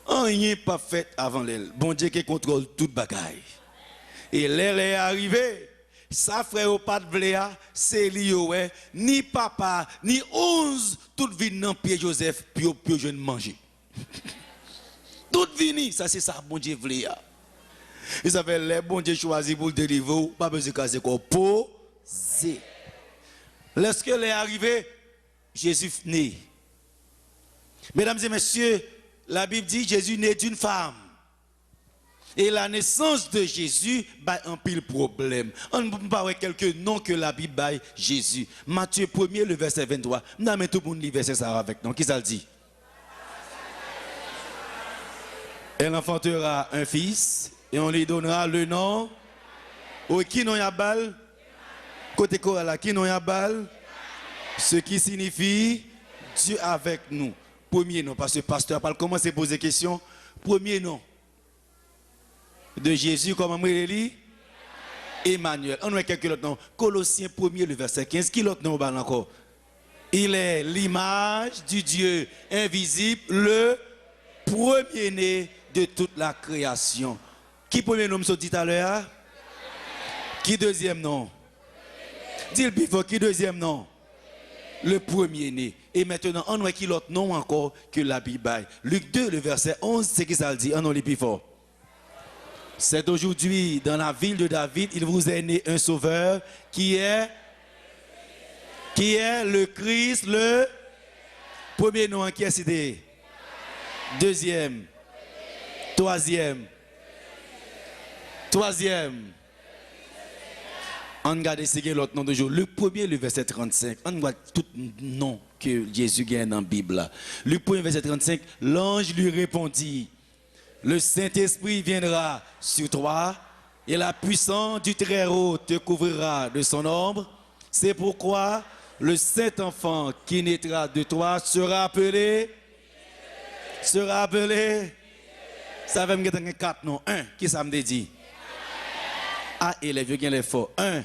Rien pas fait avant l'elle. Bon Dieu qui contrôle toute bagaille. Et l'elle est arrivée. Sa frère au pas de vléa, c'est lui ni papa, ni 11, tout vient dans pied Joseph, puis je ne manger. Tout vini, ça c'est ça bon Dieu vléa. Et ça fait les bon Dieu choisi pour le délivrer, pas besoin de casser quoi poser. Lorsqu'elle est arrivée, Jésus né. Mesdames et messieurs, la Bible dit Jésus naît d'une femme. Et la naissance de Jésus a un pile problème. On ne peut pas avoir quelques noms que la Bible baille Jésus. Matthieu 1er, le verset 23. Nous mais tout le monde lit verset ça avec nous. Qui ça le dit? Elle enfantera un fils et on lui donnera le nom. Oh, qui n'en a balle? Côté quoi là, qui n'en a balle? Ce qui signifie Dieu avec nous. Premier nom, parce que le pasteur parle comment c'est poser question. Premier nom de Jésus, comment il dit? Emmanuel. On a quelques autres noms. Colossiens 1er, le verset 15. Qui l'autre nom encore? Il est l'image du Dieu invisible, le premier-né de toute la création. Qui premier nom me dit tout à l'heure? Qui deuxième nom? Dis le plus fort, qui deuxième nom? Le premier-né. Et maintenant, on voit qui l'autre nom encore que la Bible. Luc 2, le verset 11, c'est qui ça le dit? On le plus fort. C'est aujourd'hui, dans la ville de David, il vous est né un sauveur qui est le Christ, le premier nom qui est cité. Deuxième. Troisième. On regarde l'autre nom de jour. Le premier, le verset 35. On voit tout nom que Jésus gagne dans la Bible. Le premier, verset 35. L'ange lui répondit, le Saint-Esprit viendra sur toi et la puissance du Très-Haut te couvrira de son ombre. C'est pourquoi le Saint-Enfant qui naîtra de toi sera appelé. Ça va me donner 4 noms. 1, qui ça me dit? Ah, et les vieux qui les faux. 1.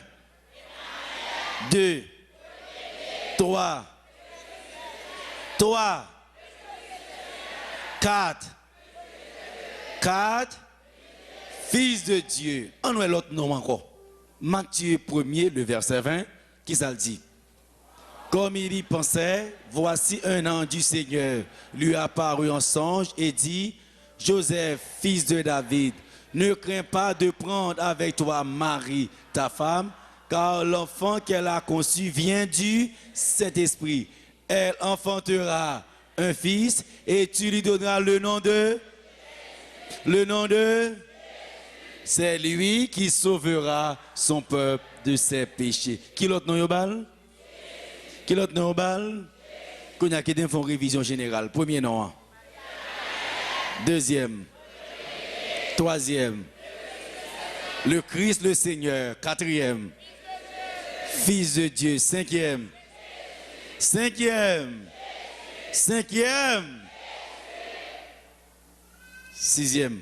2, 3, 4, Fils de Dieu. On a l'autre nom encore. Matthieu 1er, le verset 20, qui ça le dit? Comme il y pensait, voici un ange du Seigneur lui apparut en songe et dit, Joseph, fils de David, ne crains pas de prendre avec toi Marie, ta femme, car l'enfant qu'elle a conçu vient du Saint-Esprit. Elle enfantera un fils et tu lui donneras le nom de... C'est lui qui sauvera son peuple de ses péchés. Qui l'autre nom yobal? Qui l'autre nom yobal? Qu'on a qui font révision générale. Premier nom. Deuxième. Troisième. Le Christ le Seigneur. Quatrième. Fils de Dieu. Cinquième. Sixième.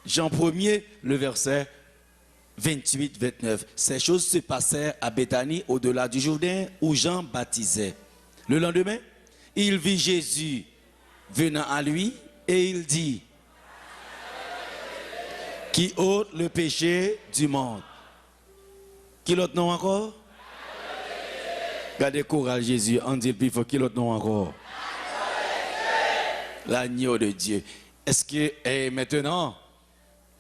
Jean 1er, le verset 28-29. Ces choses se passèrent à Béthanie, au-delà du Jourdain, où Jean baptisait. Le lendemain, il vit Jésus venant à lui et il dit, qui ôte le péché du monde. Qui l'autre nom encore? Gardez courage Jésus, on dit il faut qui l'autre nom encore? L'agneau de Dieu. Est-ce que maintenant,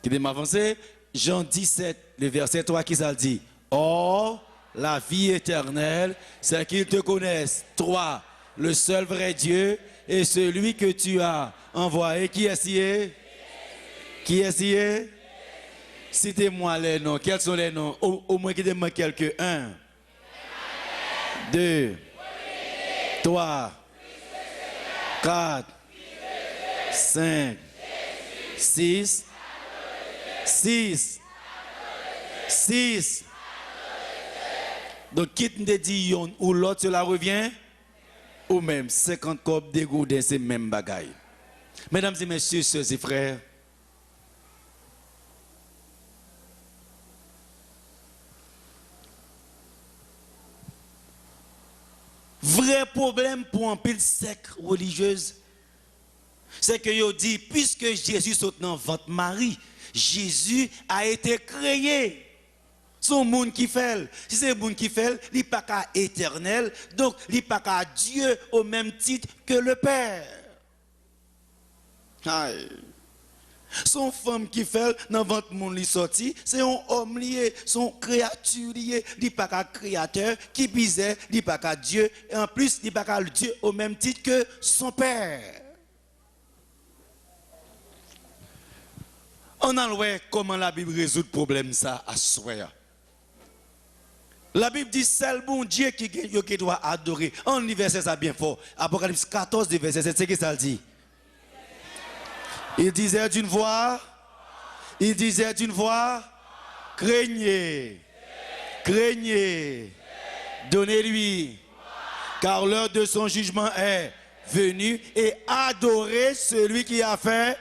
qui est m'avancer, Jean 17, le verset 3, qui ça dit? Or, la vie éternelle, c'est qu'ils te connaissent, toi, le seul vrai Dieu, et celui que tu as envoyé. Qui est-ce? Qui est-ce? Citez-moi les noms. Quels sont les noms? Au moins qu'il y ait quelques. 1, 2, 3, 4, 5, 6. Donc, qui te dit yon ou l'autre cela revient? Ou même 50 copes dégourdés, c'est même bagaille. Mesdames et messieurs, sœurs et frères, vrai problème pour un pile sec religieuse, c'est que yo dit, puisque Jésus saute dans votre Marie, Jésus a été créé. Son monde qui fait. Si c'est le monde qui fait, il n'est pas qu'à éternel, donc il n'est pas qu'à Dieu au même titre que le Père. Aïe. Son femme qui fait dans votre monde qui sorti, c'est un homme lié, son créature lié, il n'est pas qu'à créateur, qui bisait, il n'est pas qu'à Dieu, et en plus, il n'est pas qu'à Dieu au même titre que son Père. On a vu comment la Bible résout le problème ça à soi. La Bible dit c'est le bon Dieu qui doit adorer. En verset ça bien fort. Apocalypse 14, verset 7, c'est ce que ça dit. Il disait d'une voix, craignez, donnez-lui, car l'heure de son jugement est venue, et adorez celui qui a fait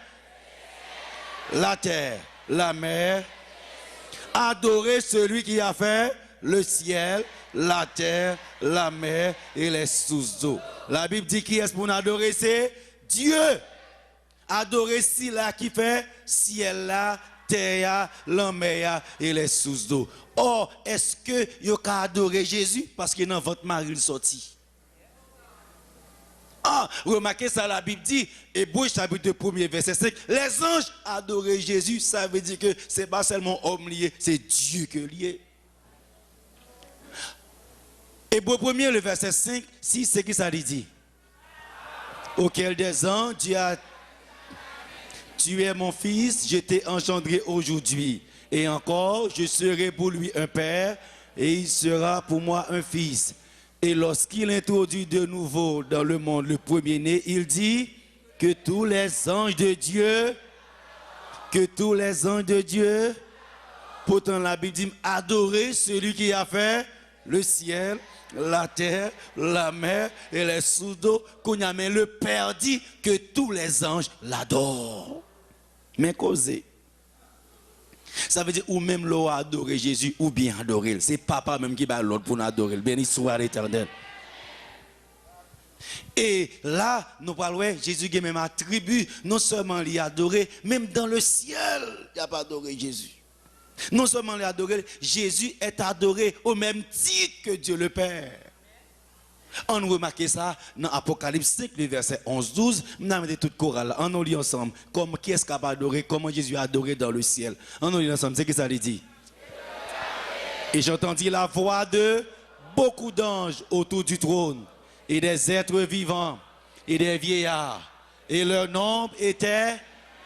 la terre, la mer, adorez celui qui a fait le ciel, la terre, la mer et les sources d'eau. La Bible dit qui est-ce pour nous adorer? C'est Dieu. Adorer si là qui fait ciel là, terre, la mer et les sources d'eau. Or, est-ce que vous avez adoré Jésus? Parce que dans votre mari il sorti. Ah, remarquez ça, la Bible dit, Hébreux chapitre 1er, verset 5, les anges adoraient Jésus, ça veut dire que ce n'est pas seulement homme lié, c'est Dieu qui est lié. Hébreux 1er, le verset 5, 6, c'est qui ça dit? Auquel des anges, Dieu a, tu es mon fils, je t'ai engendré aujourd'hui, et encore, je serai pour lui un père, et il sera pour moi un fils. Et lorsqu'il introduit de nouveau dans le monde le premier-né, il dit que tous les anges de Dieu, pourtant la Bible dit, adorer celui qui a fait le ciel, la terre, la mer et les sources d'eau, qu'on a mais le Père dit que tous les anges l'adorent. Mais causez. Ça veut dire ou même l'eau adorer Jésus ou bien adorer. C'est papa même qui va l'autre pour nous adorer. Béni soit l'Éternel. Et là, nous parlons, Jésus qui même attribut, non seulement l'y adorer, même dans le ciel, il n'y a pas adoré Jésus. Non seulement l'y adorer, Jésus est adoré au même titre que Dieu le Père. On remarque ça dans Apocalypse 5, le verset 11-12. Nous avons mis toute chorale. On nous lit ensemble. Comme qui est-ce qui a adoré, comment Jésus a adoré dans le ciel. On nous lit ensemble. C'est ce que ça dit. Et j'entendis la voix de beaucoup d'anges autour du trône, et des êtres vivants, et des vieillards. Et leur nombre était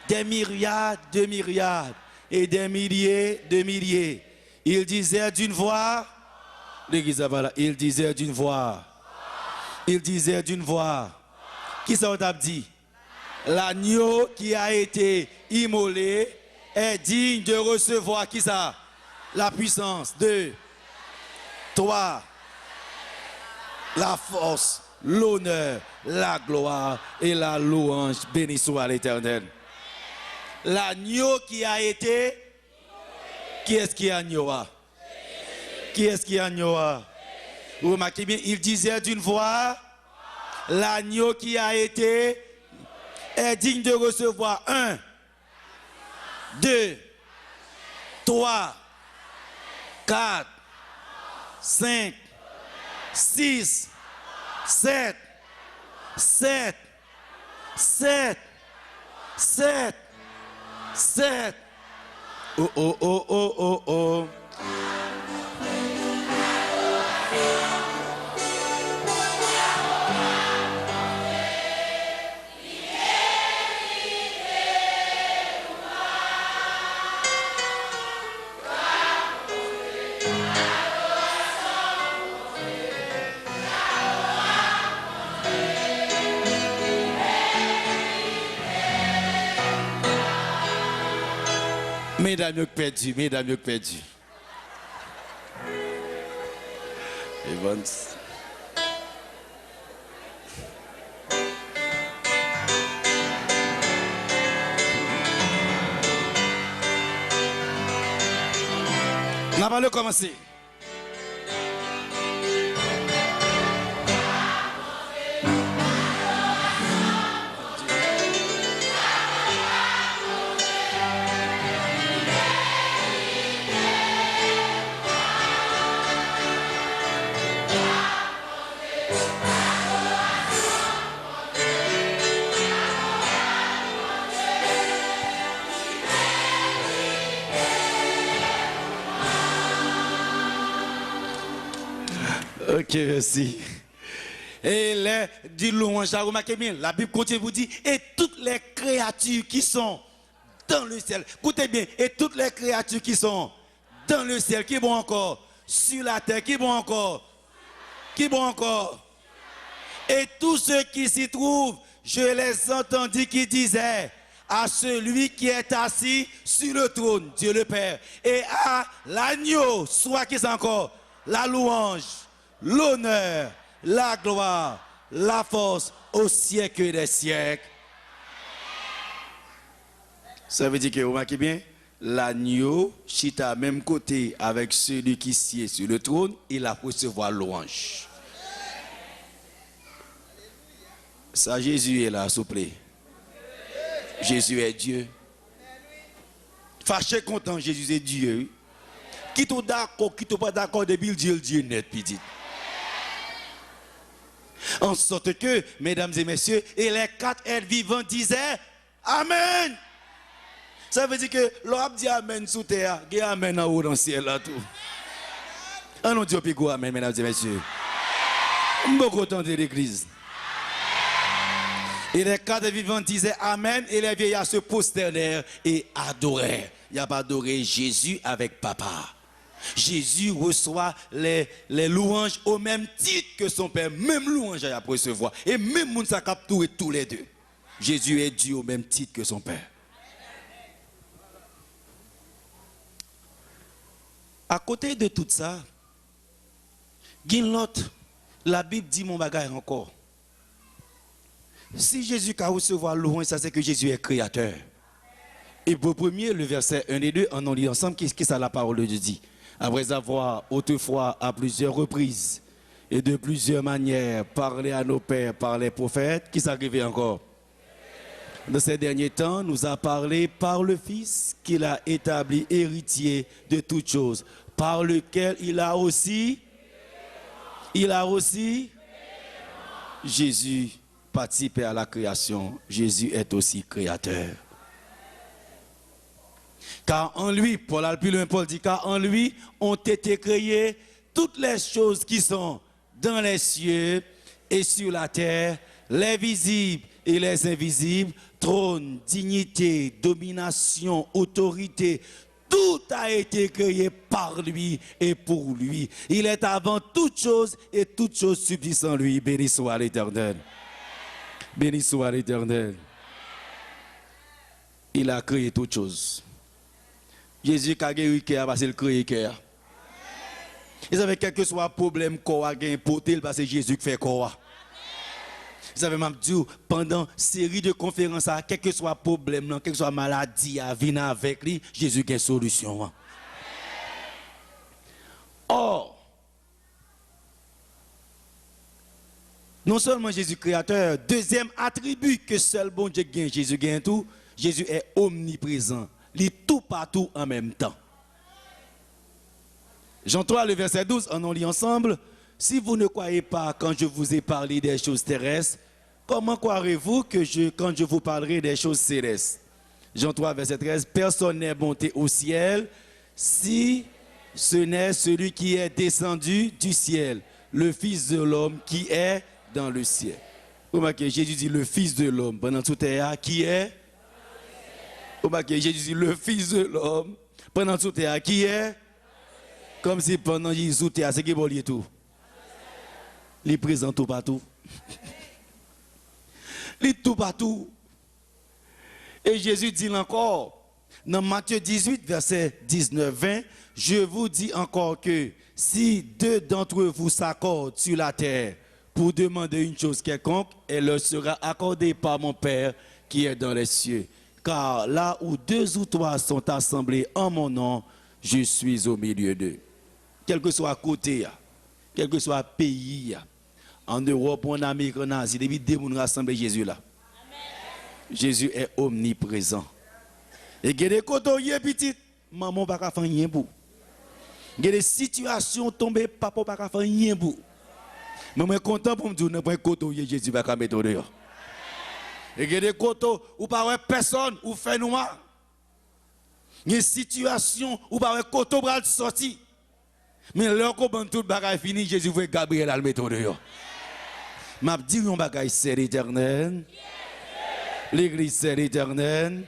des myriades de myriades, et des milliers de milliers. Ils disaient d'une voix, l'église là, ils disaient d'une voix. Il disait d'une voix, qui ça t'a dit? L'agneau qui a été immolé est digne de recevoir, qui ça? La puissance. 2, 3, la force, l'honneur, la gloire et la louange. Béni soit l'Éternel. L'agneau qui a été, qui est-ce qui est agneau? Qui est-ce qui est agneau? Vous remarquez bien, il disait d'une voix, l'agneau qui a été est digne de recevoir 1, 2, 3, 4, 5, 6, 7, 7, 7, 7, 7. Oh, oh, oh, oh, oh, oh. Mesdames, mieux que perdu, mesdames, mieux que perdu. Evans. On va le commencer. Ok, merci. Et les dit louange, remarquez bien, la Bible continue vous dire, et toutes les créatures qui sont dans le ciel, écoutez bien, et toutes les créatures qui sont dans le ciel, qui vont encore, sur la terre, qui vont encore, et tous ceux qui s'y trouvent, je les entendis qui disaient, à celui qui est assis sur le trône, Dieu le Père, et à l'agneau, soit qui c'est encore, la louange, l'honneur, la gloire, la force au siècle des siècles. Ça veut dire que vous remarquez bien, l'agneau chita même côté avec celui qui sied sur le trône, il a recevoir louange. Ça, Jésus est là, s'il vous plaît. Jésus est Dieu. Fâché, content, Jésus est Dieu. Qui t'es d'accord, qui t'es pas d'accord, depuis Dieu net, petit. En sorte que, mesdames et messieurs, et les 4 êtres vivants disaient Amen. Ça veut dire que l'homme dit Amen sous terre, il y a Amen en haut dans le ciel là tout. On nous dit Amen, mesdames et messieurs. Beaucoup de temps de l'église. Et les 4 vivants disaient Amen, et les vieillards se prosternèrent et adorèrent. Il n'y a pas adoré Jésus avec papa. Jésus reçoit les louanges au même titre que son Père. Même louange à recevoir. Et même moun sa capturé tous les deux. Jésus est Dieu au même titre que son Père. À côté de tout ça, la Bible dit mon bagage encore. Si Jésus a recevoir louange, ça c'est que Jésus est créateur. Hébreux 1er, le verset 1 et 2, on lit ensemble, qu'est-ce que ça la parole de Dieu dit? Après avoir autrefois à plusieurs reprises et de plusieurs manières parlé à nos pères par les prophètes, qui s'arrivait encore? Dans ces derniers temps, nous a parlé par le Fils qu'il a établi héritier de toutes choses, par lequel il a aussi, Jésus participait à la création. Jésus est aussi créateur. Car en lui, Paul dit, car en lui ont été créées toutes les choses qui sont dans les cieux et sur la terre, les visibles et les invisibles, trône, dignité, domination, autorité, tout a été créé par lui et pour lui. Il est avant toutes choses et toutes choses subsistent en lui. Béni soit l'Éternel. Béni soit l'Éternel. Il a créé toutes choses. Jésus a guéri cœur parce qu'il crée cœur. Vous savez, quel que soit le problème qu'on a gagné, parce que Jésus fait quoi. Vous savez, même dit, pendant une série de conférences, quel que soit le problème, quel que soit la maladie, venir avec lui, Jésus a une solution. Or, non seulement Jésus créateur, deuxième attribut que seul bon Dieu gagne, Jésus gagne tout, Jésus est omniprésent. Il est tout partout en même temps. Jean 3, le verset 12, on lit ensemble. Si vous ne croyez pas quand je vous ai parlé des choses terrestres, comment croirez-vous que quand je vous parlerai des choses célestes? Jean 3, verset 13. Personne n'est monté au ciel si ce n'est celui qui est descendu du ciel, le Fils de l'homme qui est dans le ciel. Remarquez, Jésus dit le Fils de l'homme pendant tout est qui est. Remarquez, Jésus dit le Fils de l'homme pendant tout est qui est. Comme si pendant Jésus était ce qui est lié tout. Il est présent tout partout. Il est tout partout. Et Jésus dit encore, dans Matthieu 18, verset 19-20, je vous dis encore que si deux d'entre vous s'accordent sur la terre pour demander une chose quelconque, elle leur sera accordée par mon Père qui est dans les cieux. Car là où deux ou trois sont assemblés en mon nom, je suis au milieu d'eux. Quel que soit côté, quel que soit pays, en Europe, en Amérique, en Asie, depuis des gens rassemblés Jésus là. Amen. Jésus est omniprésent. Et il y a des côtés petites, maman ne peut pas faire rien pour. Il y a des situations tombées, papa ne peut pas faire rien pour. Mais je suis content pour me dire que côté Jésus va mettre dehors. Et il y a des côtés où pas personne ou fait noir. Il y a des situations où pas côté pour sortir. Mais là, quand tout le bagage fini, Jésus veut Gabriel à le mettre dehors. M'a dit un bagage c'est l'éternel. L'église c'est l'éternel.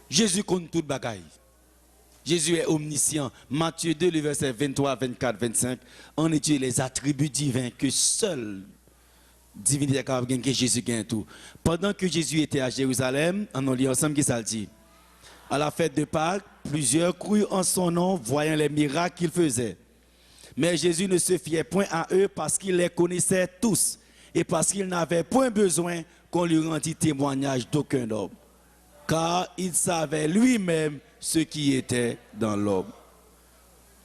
Jésus compte tout le bagage. Jésus est omniscient. Matthieu 2, le verset 23, 24, 25. On étudie les attributs divins que seul divinité capable que Jésus gagne tout. Pendant que Jésus était à Jérusalem, on lit ensemble qui ça dit. À la fête de Pâques, plusieurs crurent en son nom, voyant les miracles qu'il faisait. Mais Jésus ne se fiait point à eux parce qu'il les connaissait tous et parce qu'il n'avait point besoin qu'on lui rendît témoignage d'aucun homme. Car il savait lui-même ce qui était dans l'homme.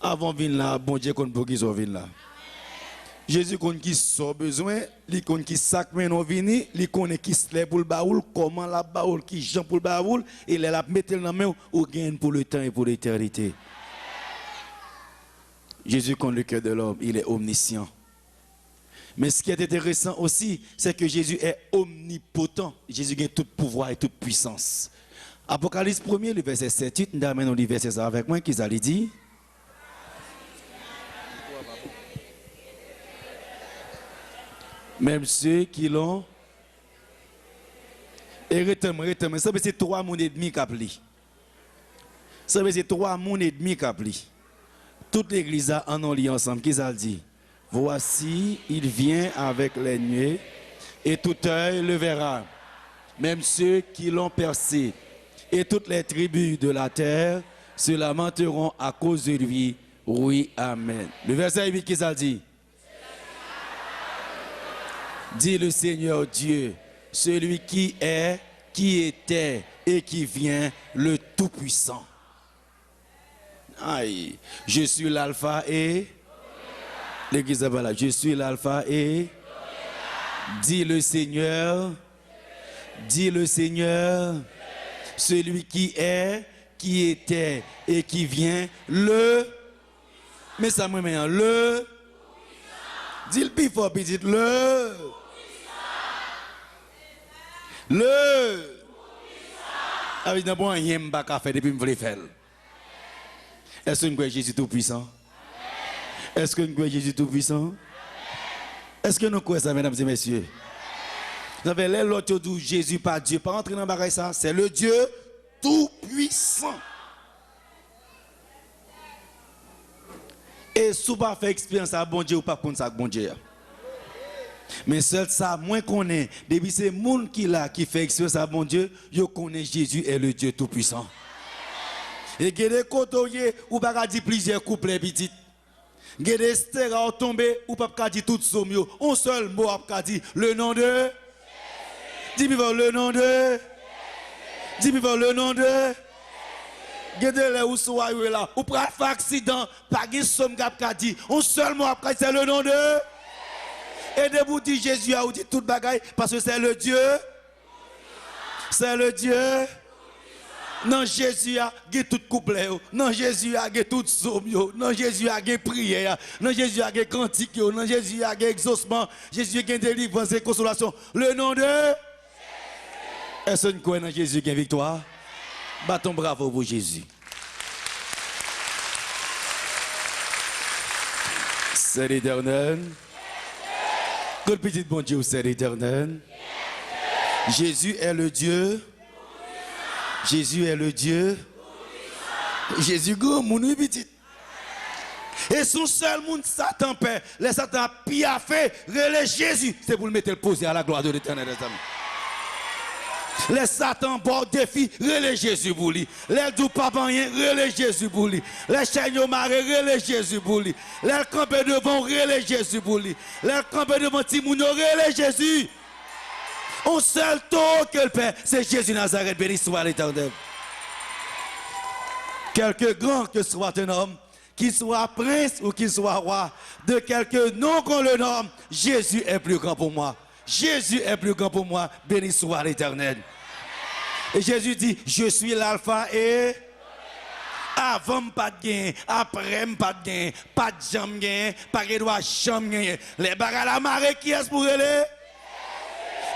Avant de venir là, bon Dieu qu'on peut qu'ils viennent là. Jésus connaît qui son besoin, il connaît qui sac maintenant vini, il connaît qui se lève pour le baoul, comment la baoul, qui jambe pour le baoul, et il a mettre dans la main ou gagne pour le temps et pour l'éternité. Jésus connaît le cœur de l'homme, il est omniscient. Mais ce qui est intéressant aussi, c'est que Jésus est omnipotent. Jésus a tout pouvoir et toute puissance. Apocalypse 1er, le verset 7-8, nous avons le verset ça avec moi, qu'ils allaient dire. Même ceux qui l'ont. Et retenez, ça c'est 3 mounes et demi qui appellent. Ça c'est 3 mounes et demi qui appellent. Toute l'église a en lié ensemble. Qui ça dit? Voici, il vient avec les nuées et tout œil le verra. Même ceux qui l'ont percé et toutes les tribus de la terre se lamenteront à cause de lui. Oui, amen. Le verset 8, qui ça dit? Dit le Seigneur Dieu, celui qui est, qui était et qui vient, le Tout-Puissant. Aïe, je suis l'alpha et... L'église est là. Je suis l'alpha et... Dit le Seigneur, celui qui est, qui était et qui vient, le... Mais ça me met le... Dis le plus fort, puis dites le... Le... Ah oui, bon, il n'y a pas qu'à faire depuis que je voulais faire. Est-ce que nous croyons Jésus tout-puissant? Est-ce que nous croyons Jésus tout-puissant? Est-ce que nous croyons ça, mesdames et messieurs? Vous savez, l'autre dit Jésus, pas Dieu, pas entrer dans le bagage ça, c'est le Dieu tout-puissant. Et si vous pas fait expérience à bon Dieu ou pas contre ça, bon Dieu. Mais seul ça, moins qu'on est, depuis c'est le monde qui fait expérience à bon Dieu, yo connaît Jésus est le Dieu tout-puissant. Et il y a des côtés où pas dire plusieurs couplets petites. Il y a des stéréos tombés où pas dire tout somme. Un seul mot pas dire le nom de. Dis-moi le nom de. Dis-moi le nom de. Gardez-les où soit là. Ou pas faire accident, pas de somme qui dit. Un seul mot après c'est le nom de. Et de vous dire Jésus a dit toute bagaille parce que c'est le Dieu. C'est le Dieu. Non, Jésus a tout couplet. Non, Jésus a tout somme. Non, Jésus a prière. Non, Jésus a cantique. Non, Jésus a exaucement. Jésus a délivrance et consolation. Le nom de. Est-ce que nous croyons dans Jésus qui a victoire? Battons bravo pour Jésus. C'est l'Éternel. Que le petit bon Dieu, c'est l'Éternel. Jésus est le Dieu. Jésus est le Dieu. Jésus grand mon petit. Et son seul monde Satan père, les Satan pire fait, relais Jésus, c'est pour le mettre le poser à la gloire de l'Éternel des amis. Les Satan bord défi, relais Jésus pour lui. Les dou papa rien, relais Jésus pour lui. Les chaînes maré, relais Jésus pour lui. Les campés devant, relais Jésus pour lui. Les campés devant Timouno, relais Jésus. Un seul tour que le Père, c'est Jésus Nazareth, béni soit l'Éternel. Quelque grand que soit un homme, qu'il soit prince ou qu'il soit roi, de quelque nom qu'on le nomme, Jésus est plus grand pour moi. Jésus est plus grand pour moi, béni soit l'Éternel. Et Jésus dit, je suis l'alpha et... Avant pas de gain, après pas de gain, pas de jambe gain, pas de droit jambe gain. Les bagages à la marée, qui est pour aller?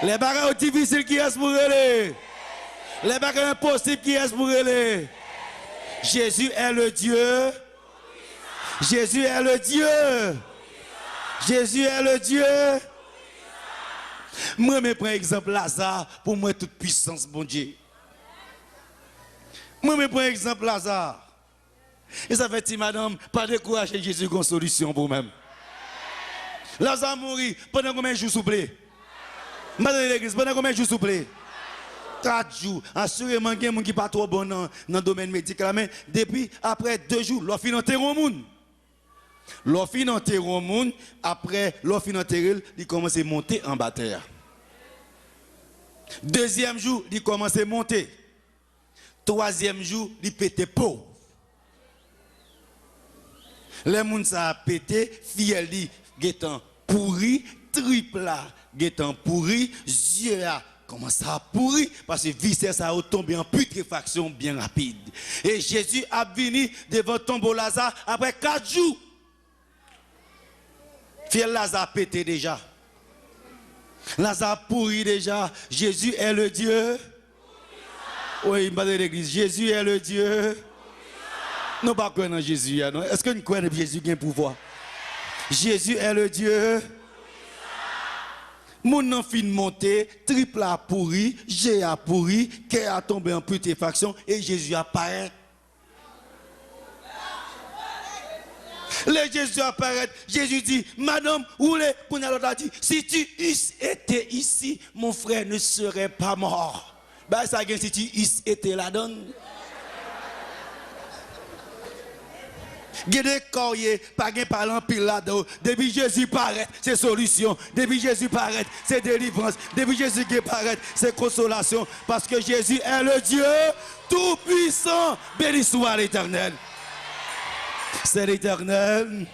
Les bagages difficiles, qui est pour aller? Les bagages impossibles, qui est pour aller? Jésus est le Dieu. Jésus est le Dieu. Jésus est le Dieu. Moi, je prends exemple Lazare pour moi toute puissance, bon Dieu. Moi, je prends exemple Lazare. Et ça fait, madame, pas décourager Jésus comme solution pour vous-même. Lazare mourit pendant combien de jours, s'il vous plaît? Madame l'église, pendant combien de jours, s'il vous plaît? 4 jours. Assurément, il y a des gens qui ne sont pas trop bons dans le domaine médical. Mais depuis, après 2 jours, l'on finit enterrer au monde. L'on finit enterrer au monde. Après, l'on finit enterrer, il commence à monter en bataille. Deuxième jour, il commence à monter. Troisième jour, il pète peau. Les gens ça pété, fiel li gétant pourri, triple gétant pourri, yeux commence à pourrir parce que viscère ça a tombé en putréfaction bien rapide. Et Jésus a venu devant tombeau Lazare après 4 jours. Fiel Lazare pété déjà. Lazare pourri déjà. Jésus est le Dieu. Oui, il m'a dit l'église. Jésus est le Dieu. Nous pas croire en Jésus. Est-ce que nous croyons que Jésus a un pouvoir? Jésus est le Dieu. Mon enfant monté, triple a pourri, G a pourri, K a tombé en putréfaction et Jésus apparaît. Le Jésus apparaît, Jésus dit, madame, où les qu'on a dit, si tu étais ici, mon frère ne serait pas mort. Ben ça si tu étais là-dedans. Il y a des courriers, pas de parlant pile là-dedans. Depuis Jésus paraît, c'est solution. Depuis Jésus paraît, c'est délivrance. Depuis Jésus qui paraît, c'est consolation. Parce que Jésus est le Dieu tout-puissant. Béni soit l'Éternel. C'est l'Éternel.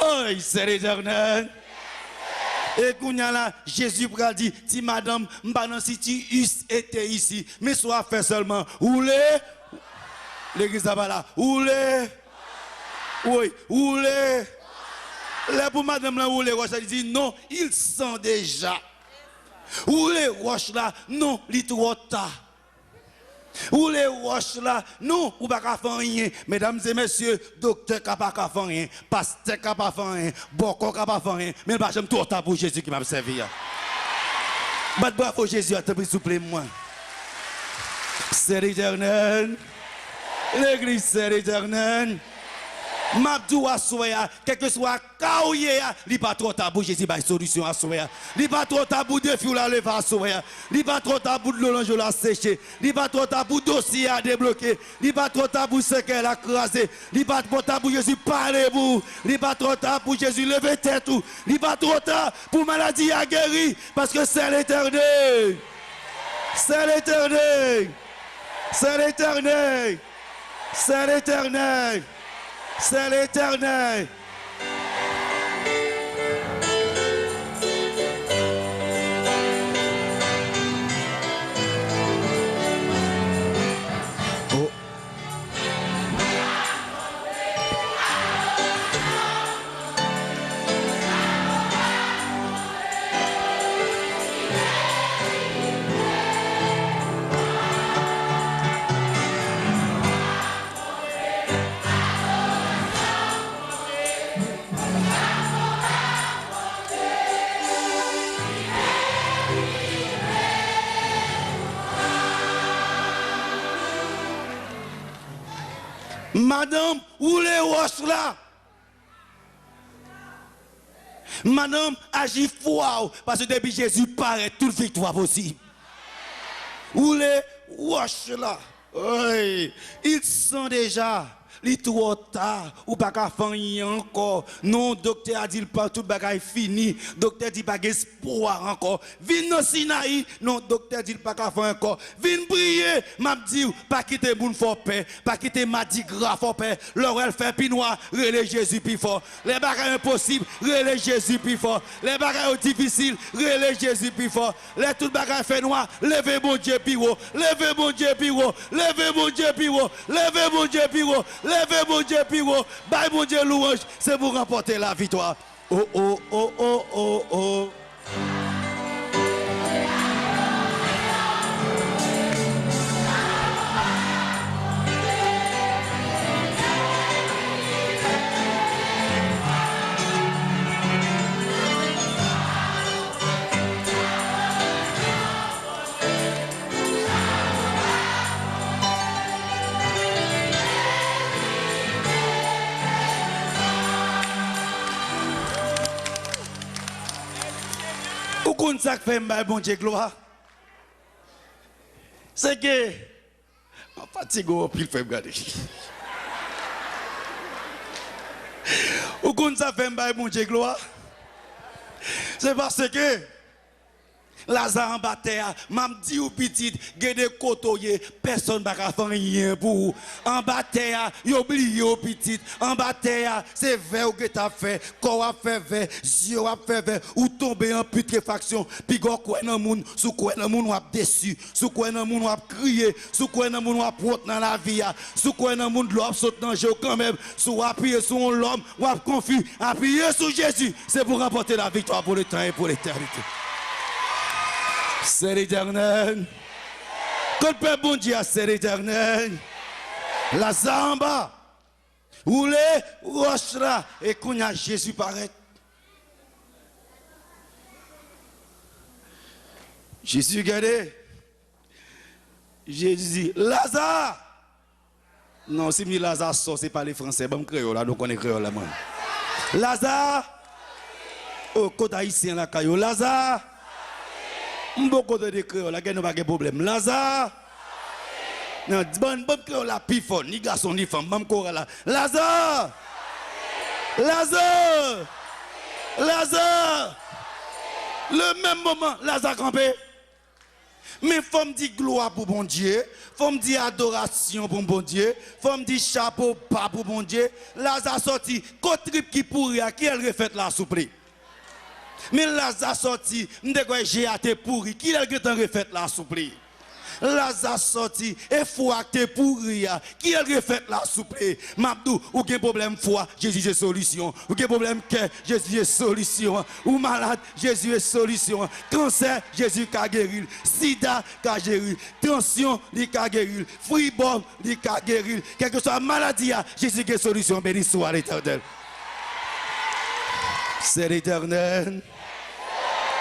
Oh, c'est l'Éternel. Et quand là, Jésus a dit, si madame, m'banan si tu étais ici, mais soit fait seulement, oulé, l'église là, oulé, oui, oulé. Là pour madame là, oulé, il dit non, il sent déjà. Oulé, roche là, non, il trop tard. Ou les roches là, non, ou pas faire rien. Mesdames et messieurs, docteur n'a pas faire rien, pasteur n'a pas faire rien, boko n'a pas faire rien. Mais pas j'aime tout pour Jésus qui m'a servi. Bravo Jésus, à te prie, s'il vous plaît, moi. C'est l'Éternel. L'église, c'est l'Éternel. Mabdou à soya, quel que soit kaouye, li pas trop tabou, Jésus ba solution à soya. Li pas trop tabou de fou la lever à soya. Li pas trop tabou de l'orange la sécher. Li pas trop tabou dossier à débloquer. Li pas trop tabou ce qu'elle a crasé. Li pas trop tabou Jésus parlez-vous. Li pas trop tabou Jésus levez tête tout. Li pas trop tabou pour maladie à guérir parce que c'est l'Éternel. C'est l'Éternel. C'est l'Éternel. C'est l'Éternel. C'est l'Éternel. Oh. Madame, où les roches là? Madame, agit fort parce que depuis Jésus paraît, toute victoire possible. Où les roches là? Oui, ils sont déjà. Il est trop tard, ou pas qu'à faire encore. Non, docteur a dit pas tout bagaille fini. Docteur dit pas espoir encore. Vin dans Sinaï, non, docteur dit pas qu'à faire encore. Vin prier, m'a dit pas quitter moun fort paix, pas quitter Madi Gras fort paix. L'orel fait pinois, relais Jésus plus fort. Les bagailles impossibles, relais Jésus plus fort. Les bagailles difficiles, relais Jésus plus fort. Les tout bagailles fait noir, levez mon Dieu plus haut, levez mon Dieu plus haut, levez mon Dieu plus haut, levez mon Dieu plus haut. Levez mon Dieu piro, bye mon Dieu louange, c'est pour remporter la victoire. Oh oh oh oh oh oh. Où ça fait bon Dieu gloire? C'est que je fatigue au pile fait regarder. Où ça fait bon Dieu gloire? C'est parce que Lazare en bataille, m'a dit au petit, gade kotoye, personne va faire rien pour. En bataille, y oublié au petit. En bataille, c'est vers que t'as fait, corps a fait vers, yeux a fait vers, ou tomber en putréfaction. Puis quoi dans monde, sous quoi dans monde a déçu, sous quoi dans monde a crié, sous quoi dans monde a porte dans la vie, sous quoi dans monde l'homme saute dans jeu quand même, sous appuyer sur l'homme, ou a confus, appuyer sur Jésus, c'est pour remporter la victoire pour le temps et pour l'éternité. C'est l'Éternel. Quand le peuple bon Dieu, c'est l'Éternel. La zamba. Où les roches là. Et qu'on a Jésus paraît. Jésus regardez. Jésus dit Lazare. Non, si je Lazare sort, ce n'est pas les Français. Bon, créole là, donc on est créole là. Lazare. Oh, côté haïtien là, Caillou. Lazare. Beaucoup de créoles, là, il n'y a pas de problème. Lazare, Non, bon la pifon, ni garçon ni femme, bon corps là. Lazare! Lazare! Lazare! Le même moment, Lazare campé. Mais faut me dire gloire pour bon Dieu, faut me dire adoration pour bon Dieu, faut me dire chapeau pas pour bon Dieu. Lazare sorti, côté trip qui pourri à qui elle refait la souple. Mais Lazare sorti, m'dégoy j'ai até pourri, qui elle refait la souple. Lazare sorti et foi te pourri qui a refait la soupe Mabdou ou gen problème foi Jésus est solution ou gen problème cœur Jésus est solution ou malade Jésus est solution cancer Jésus ka guérir sida ka guérir tension li ka guérir fribom li ka guérir quelle que soit maladie Jésus est solution béni soit l'Éternel. C'est l'Éternel.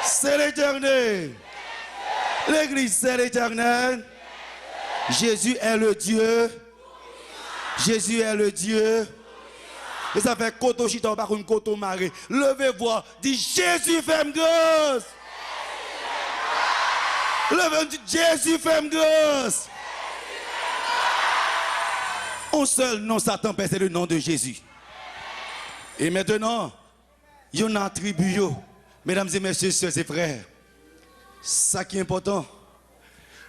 C'est l'Éternel. L'église, c'est l'Éternel. Jésus est le Dieu. Jésus est le Dieu. Et ça fait koto chita par une koto marée. Levez-vous, dit Jésus fait grâce. Levez-vous, dit Jésus fait grâce. Un seul nom, Satan, c'est le nom de Jésus. Et maintenant, il y a une attribut, mesdames et messieurs, sœurs et frères. Ça qui est important,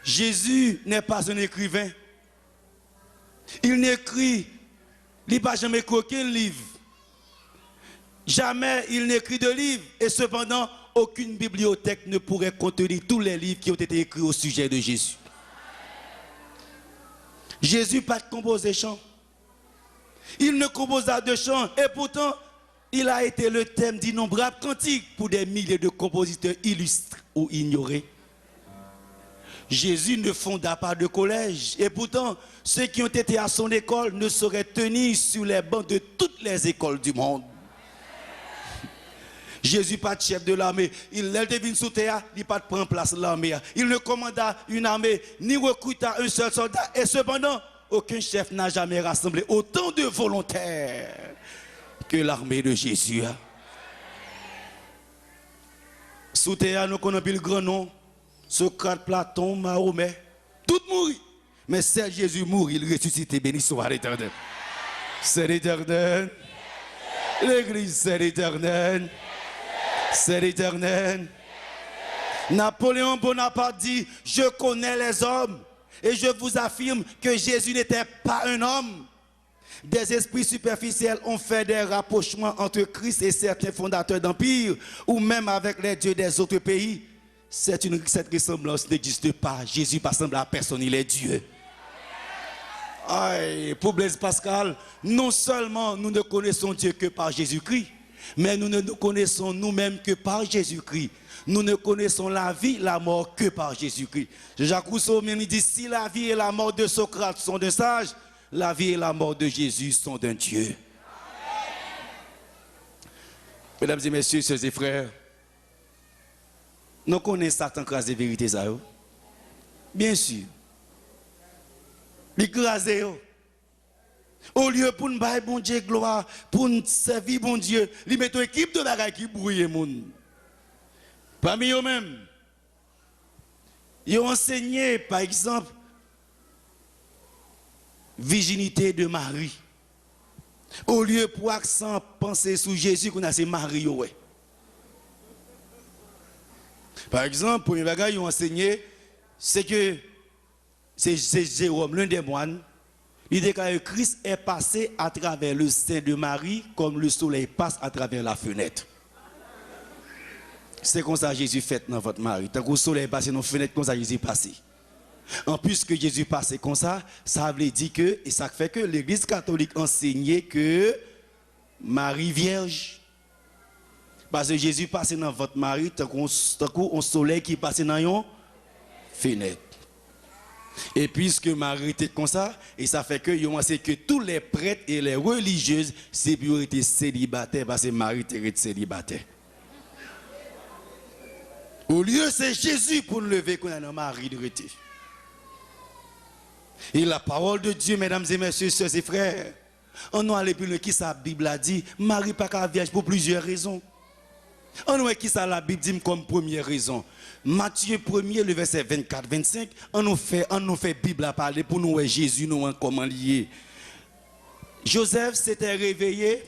Jésus n'est pas un écrivain. Il n'écrit, il n'a pas jamais écrit aucun livre. Jamais il n'écrit de livre. Et cependant, aucune bibliothèque ne pourrait contenir tous les livres qui ont été écrits au sujet de Jésus. Jésus pas composé chant. Il ne composa de chants. Et pourtant, il a été le thème d'innombrables cantiques pour des milliers de compositeurs illustres ou ignorés. Jésus ne fonda pas de collège. Et pourtant, ceux qui ont été à son école ne sauraient tenir sur les bancs de toutes les écoles du monde. Jésus pas de chef de l'armée. Il devine sous terre, il pas de prendre place l'armée. Il ne commanda une armée, ni recruta un seul soldat. Et cependant, aucun chef n'a jamais rassemblé autant de volontaires que l'armée de Jésus. Sous terre, nous connaissons le grand nom. Socrate, Platon, Mahomet, tout mourit. Mais c'est Jésus mourit, il ressuscite, béni soit l'Éternel. C'est l'Éternel. L'église, c'est l'Éternel. C'est l'Éternel. Napoléon Bonaparte dit, je connais les hommes et je vous affirme que Jésus n'était pas un homme. Des esprits superficiels ont fait des rapprochements entre Christ et certains fondateurs d'empires ou même avec les dieux des autres pays. Cette ressemblance n'existe pas. Jésus ne ressemble à personne, il est Dieu. Aïe, pour Blaise Pascal, non seulement nous ne connaissons Dieu que par Jésus-Christ, mais nous ne nous connaissons nous-mêmes que par Jésus-Christ. Nous ne connaissons la vie, la mort que par Jésus-Christ. Jacques Rousseau même dit, si la vie et la mort de Socrate sont d'un sage, la vie et la mort de Jésus sont d'un Dieu. Mesdames et messieurs, sœurs et frères, nous connaissons Satan craser les vérités. Bien sûr. Il crase. Au lieu pour nous bailler bon Dieu gloire, pour nous servir bon Dieu, il met une équipe de bagaille qui brouille les gens. Parmi eux-mêmes, ils ont enseigné, par exemple, virginité de Marie. Au lieu pour accent penser sur Jésus qu'on a c'est Marie. Ouais. Par exemple, pour une bagaille, ils ont enseigné, c'est que c'est Jérôme, l'un des moines, il dit que Christ est passé à travers le sein de Marie comme le soleil passe à travers la fenêtre. C'est comme ça que Jésus fait dans votre mari. Tant que le soleil passe dans la fenêtre, comme ça Jésus passe. En plus que Jésus passe comme ça, ça veut dire que, et ça fait que l'Église catholique enseignait que Marie vierge. Parce que Jésus passe dans votre mari, tant qu'on soleil qui passe dans une fenêtre. Et puisque Marie était comme ça, et ça fait que on sait que tous les prêtres et les religieuses, c'est pour être célibataires, parce que Marie était célibataire. Au lieu, c'est Jésus pour nous lever qu'on a un mari de rété. Et la parole de Dieu, mesdames et messieurs, sœurs et frères, on a allé plus loin qui sa Bible a dit, Marie pas qu'à vierge pour plusieurs raisons. On voit qui ça la Bible dit comme première raison. Matthieu 1er, le verset 24-25, on nous fait Bible à parler pour nous voir Jésus nous comment lié. Joseph s'était réveillé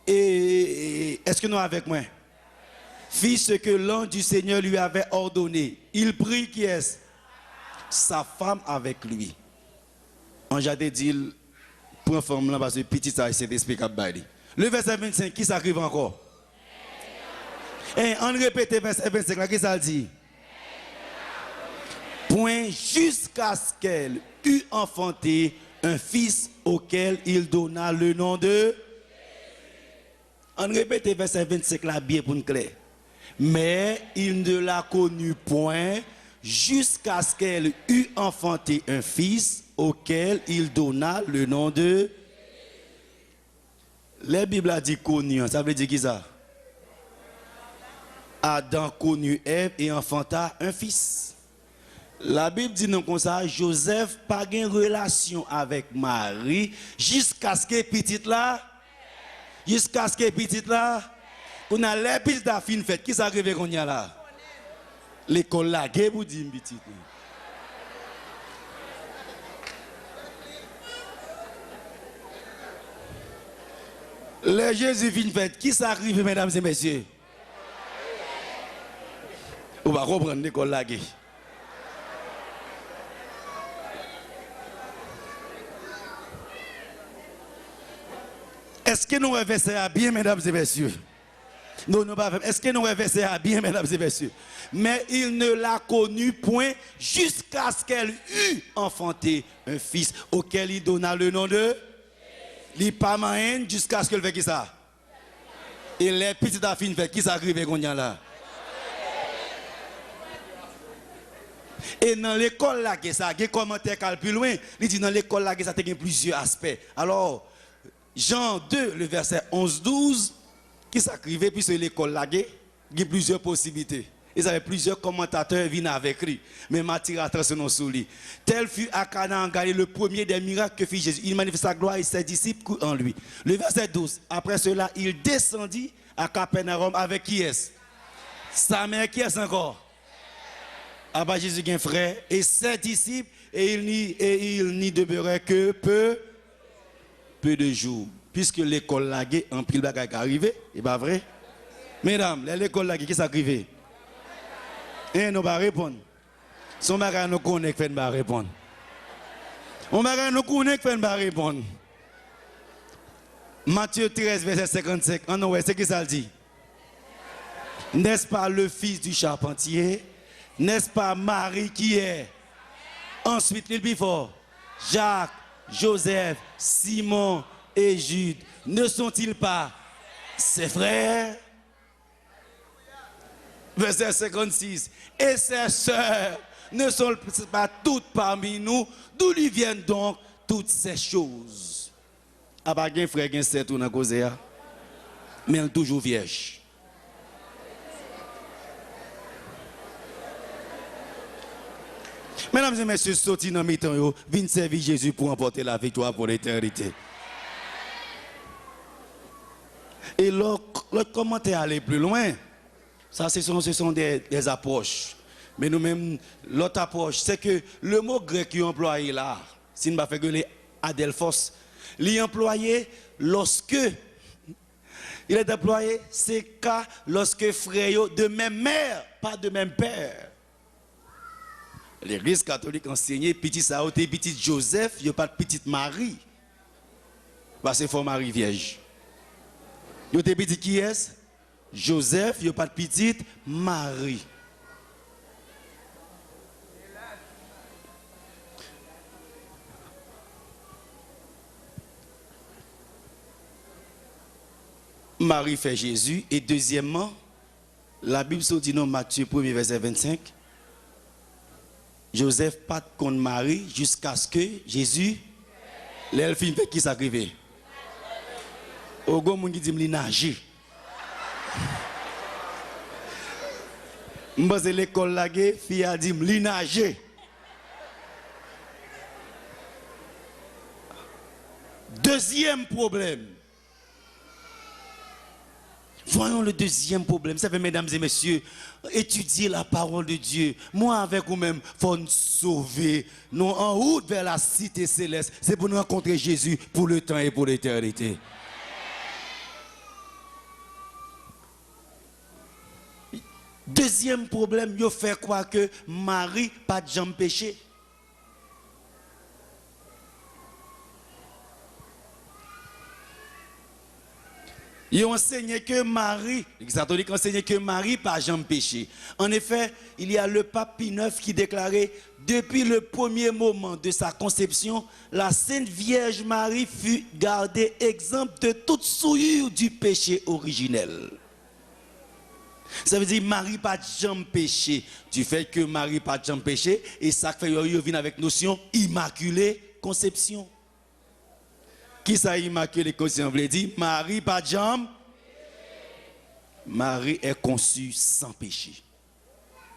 et est-ce que nous avec moi? Fit ce que l'ange du Seigneur lui avait ordonné. Il prit qui est sa femme avec lui. On a dit prends forme là parce que petit ça c'est explicable. Le verset 25 qui s'arrive encore? Et on répète verset 25 là qui ça dit? Point jusqu'à ce qu'elle eût enfanté un fils auquel il donna le nom de. On répète verset 25 là bien pour nous clair. Mais il ne la connut point jusqu'à ce qu'elle eût enfanté un fils auquel il donna le nom de. La Bible a dit connu, ça veut dire qui ça? Adam connut Ève et enfanta un fils. La Bible dit non comme ça, Joseph pas de relation avec Marie jusqu'à ce que petite là, on a les petites d'afin fait, qui s'arrive qu'on y a là? L'école là, qu'est-ce que vous dites petite? Les Jésus vient fait, qui s'arrive mesdames et messieurs? On va reprendre l'école là. Est-ce que nous reversons à bien, mesdames et messieurs? Non, pas. Est-ce que nous reversons à bien, mesdames et messieurs? Mais il ne l'a connue point jusqu'à ce qu'elle eût enfanté un fils auquel il donna le nom de. Il pas main jusqu'à ce qu'elle fait qui ça? Et les petites affines fait qui ça arrive qu'on y a là? Et dans l'école là, ça a des commentaires plus loin. Il dit dans l'école là, ça a plusieurs aspects. Alors, Jean 2, le verset 11-12, qui s'écrivait, puisque l'école là, il y a plusieurs possibilités. Ils avaient plusieurs commentateurs qui viennent avec lui. Mais m'attire attention sur lui. Tel fut à Cana en Galilée le premier des miracles que fit Jésus. Il manifesta sa gloire et ses disciples en lui. Le verset 12. Après cela, il descendit à Capernaum avec qui est-ce? Sa mère qui est encore? Abba Jésus un frère et ses disciples et il n'y demeurait que peu de jours. Puisque l'école là en pile bagage arrivé, et pas vrai? Mesdames, l'école là qui s'arrive? Et nous va répondre. Son bagage nous connaît fait pas répondre. On bagage nous connaît fait pas répondre. Matthieu 13 verset 55. En ouais, c'est qui ça dit? N'est-ce pas le fils du charpentier? N'est-ce pas Marie qui est? Ensuite, il plus fort. Jacques, Joseph, Simon et Jude. Ne sont-ils pas ses frères? Verset 56. Et ses sœurs ne sont pas toutes parmi nous. D'où lui viennent donc toutes ces choses? Ah bah, un frère, un sœur, tout dans cause, mais elle est toujours vierge. Mesdames et messieurs, sortis dans mes temps, viennent servir Jésus pour emporter la victoire pour l'éternité. Et l'autre commentaire aller plus loin, ça ce sont des approches. Mais nous-mêmes, l'autre approche, c'est que le mot grec qui est employé là, si nous ne fait que les Adelphos, il est employé lorsque, il est employé, c'est cas lorsque frères de même mère, pas de même père. L'Église catholique enseignait petit Saoté, petit Joseph, il n'y a pas de petite Marie. Parce que c'est Marie vierge. Il y a petit qui est? Joseph, il n'y a pas de petite Marie. Marie fait Jésus. Et deuxièmement, la Bible se dit dans Matthieu 1er verset 25. Joseph pas contre Marie jusqu'à ce que Jésus l'elfine fait qui s'arrive. Au gars qui dit me nager. M'base l'école là fille a dit me nager. Deuxième problème. Voyons le deuxième problème. Ça fait, mesdames et messieurs, étudier la parole de Dieu. Moi, avec vous-même, il faut nous sauver. Nous, en route vers la cité céleste. C'est pour nous rencontrer Jésus pour le temps et pour l'éternité. Deuxième problème, il fait croire que Marie pas de jambe péché. Ils ont enseigné que Marie, les catholiques ont enseigné que Marie pas jamais péché. En effet, il y a le pape Pie IX qui déclarait, depuis le premier moment de sa conception, la Sainte Vierge Marie fut gardée exempte de toute souillure du péché originel. Ça veut dire Marie pas jamais péché. Du fait que Marie pas jamais péché, et ça fait qu'il vient avec notion immaculée conception. Qui ça immaculée conception veut dire Marie pas jamais. Marie est conçue sans péché.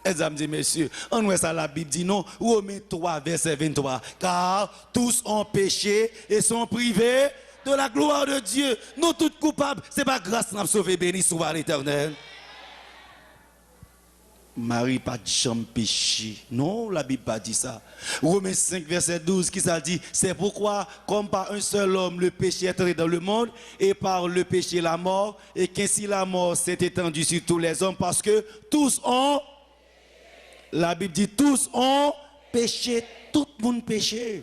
Mesdames et messieurs, on voit ça la Bible dit non, Romains 3 verset 23, car tous ont péché et sont privés de la gloire de Dieu. Nous tous coupables, c'est pas grâce nous sauver béni soit l'Éternel. Marie pas jamais péché. Non, la Bible pas dit ça. Romains 5 verset 12 qui ça dit, c'est pourquoi comme par un seul homme le péché est entré dans le monde et par le péché la mort et qu'ainsi la mort s'est étendue sur tous les hommes parce que tous ont, la Bible dit tous ont péché, tout le monde péché.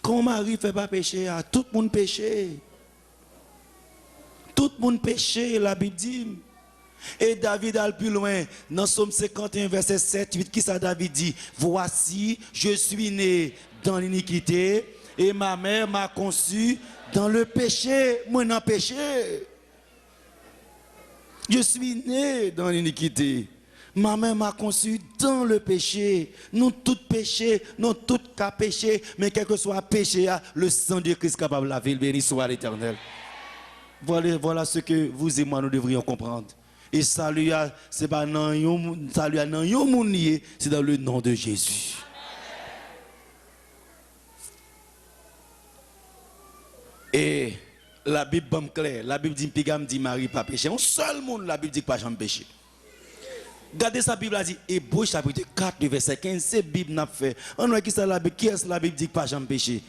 Quand Marie fait pas péché, tout le monde péché. Tout le monde péché, la Bible dit. Et David a le plus loin, dans Somme 51, verset 7, 8, qui ça David dit? Voici, je suis né dans l'iniquité et ma mère m'a conçu dans le péché. Moi, dans le péché. Je suis né dans l'iniquité. Ma mère m'a conçu dans le péché. Nous tous péchés, nous tous qu'à péché, mais quel que soit le péché, le sang de Christ est capable de laver, béni soit l'Éternel. Voilà ce que vous et moi nous devrions comprendre. Et salut, c'est pas dans yon moun lié, c'est dans le nom de Jésus. Et la Bible est claire. La Bible dit Pigam dit Marie pas péché. Un seul monde la Bible dit pas jamais péché. Regardez sa Bible a dit Hébreux chapitre 4 verset 15, c'est Bible n'a fait. On voit qui ça la Bible, qui est la Bible dit pas jamais péché.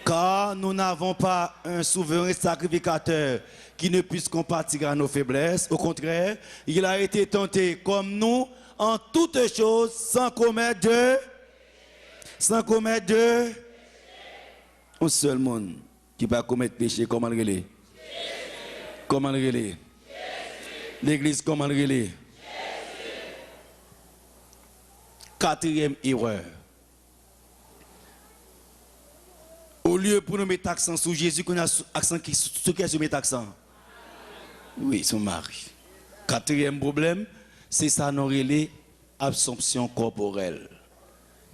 Car nous n'avons pas un souverain sacrificateur qui ne puisse compatir à nos faiblesses. Au contraire, il a été tenté comme nous en toutes choses sans commettre de un seul monde qui va commettre péché. Comment le relais? Comment le relais? L'église, comment le relais? Quatrième erreur. Au lieu pour nous mettre accent sur Jésus, qu'on a accent qui se met accent. Oui, son mari. Quatrième problème, c'est ça nous relais absorption corporelle.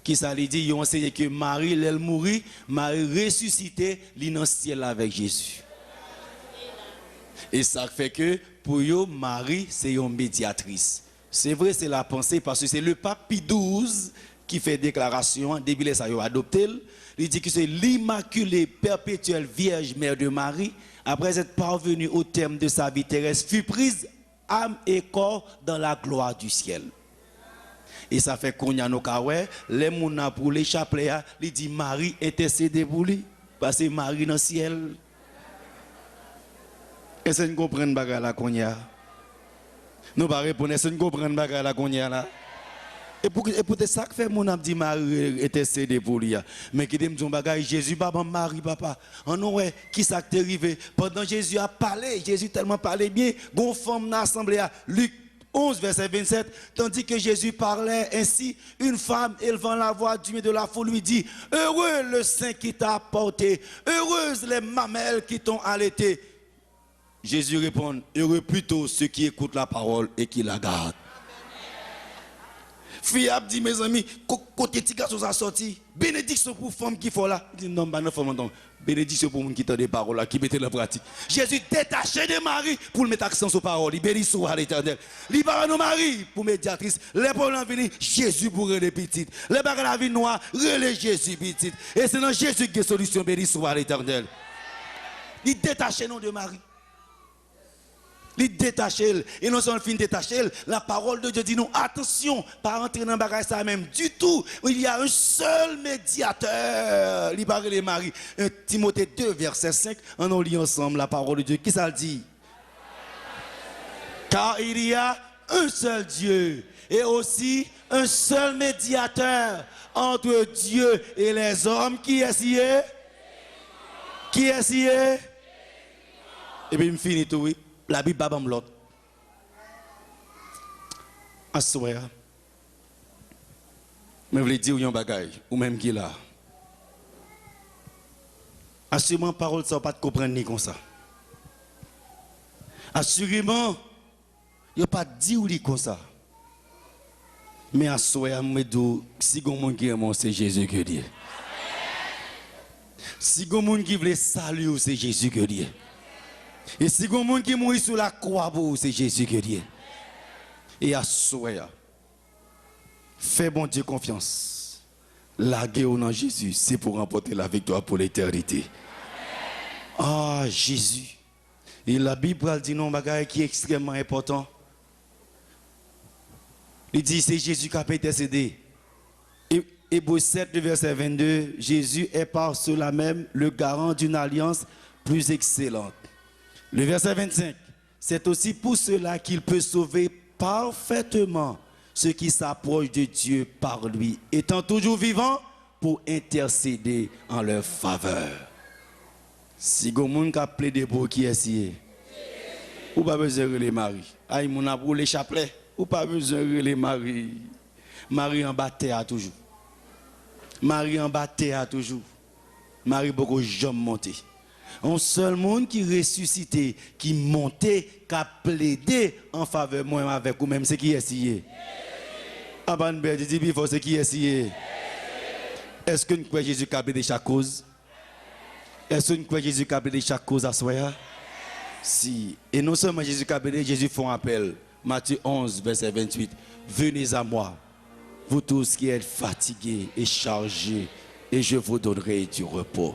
Qui ça lui dit, ils ont enseigné que Marie, elle mourit, Marie ressuscité, l'innociel avec Jésus. Et ça fait que pour eux, Marie, c'est une médiatrice. C'est vrai, c'est la pensée parce que c'est le pape Pie XII qui fait déclaration, depuis ça a adopté. Il dit que c'est l'Immaculée Perpétuelle Vierge Mère de Marie, après être parvenue au terme de sa vie terrestre, fut prise âme et corps dans la gloire du ciel. Et ça fait qu'on y a nos kawè, les mouna pour les chapelets, il dit Marie intercédé pour lui, parce que Marie dans le ciel. Est-ce que vous comprenez bagarre là qu'on y a? Nous pas répondre, est-ce que vous comprenez bagarre là qu'on y a là? Et pour ça que fait mon âme dit Marie intercédé pour lui. Mais qui dit me Jésus papa Marie papa. En ouais, qui ça t'est arrivé pendant Jésus a parlé, Jésus tellement parlé bien, gon femme dans l'assemblée Luc 11 verset 27, tandis que Jésus parlait ainsi, une femme élevant la voix du milieu de la foule lui dit: heureux le sein qui t'a porté, heureuses les mamelles qui t'ont allaité. Jésus répond: heureux plutôt ceux qui écoutent la parole et qui la gardent. Fille a dit, mes amis, côté petit garçon a sorti, bénédiction pour femme qui faut là. Il dit non, non, femme, non. Bénédiction pour les gens qui ont des paroles là, qui mettent la pratique. Jésus détaché de Marie pour mettre accent sur parole. Il bénit sur l'Éternel. Il parle de Marie pour médiatrice. Les problèmes viennent, Jésus pour les petites. Les barres la vie noire, relais Jésus petite. Et c'est dans Jésus qui est solution béni sur l'Éternel. Il détaché non de Marie. Il détache. Et non seulement il détache, la parole de Dieu dit nous, attention, pas rentrer dans le bagage ça même du tout. Il y a un seul médiateur. Il parle de Marie. Timothée 2, verset 5. On lit ensemble la parole de Dieu. Qui ça le dit? Car il y a un seul Dieu et aussi un seul médiateur entre Dieu et les hommes. Qui est si? Qui est si? Et puis, je finis tout, oui. La Bible, babam l'autre. Assoya. Mais je voulais dire un bagage, ou même qui là. Assurément, parole, ça ne pas comprendre ni comme ça. Assurément, il n'y a pas dit ou comme ça. Mais assoya, je dis, si vous avez qui aime, c'est Jésus que Dieu. Si vous avez qui veut saluer, c'est Jésus que Dieu. Et si vous avez qui mourit sur la croix, c'est Jésus que Dieu. Et à souhait, fais bon Dieu confiance. La guerre dans Jésus, c'est pour remporter la victoire pour l'éternité. Ah, Jésus. Et la Bible dit non, bagage qui est extrêmement important. Il dit c'est Jésus qui a intercédé. Hébreux 7, verset 22, Jésus est par cela même le garant d'une alliance plus excellente. Le verset 25, c'est aussi pour cela qu'il peut sauver parfaitement ceux qui s'approchent de Dieu par lui, étant toujours vivants pour intercéder en leur faveur. Si vous avez plaidé pour qui est si, ou pas besoin de les maris. Aïe, mon a pour les chapelets, ou pas besoin de les maris. Marie en bataille à toujours. Marie en bataille à toujours. Marie beaucoup jamais monté. Un seul monde qui ressuscité, qui montait, qui a plaidé en faveur moi avec vous même, c'est qui est si. Abanber dit bifo c'est qui est si. Est-ce que nous croyons Jésus qui a plaidé chaque cause? Est-ce que nous croyons Jésus qui a plaidé chaque cause à soi? Si. Et non seulement Jésus qui a plaidé, Jésus fait un appel. Matthieu 11, verset 28. Venez à moi, vous tous qui êtes fatigués et chargés, et je vous donnerai du repos.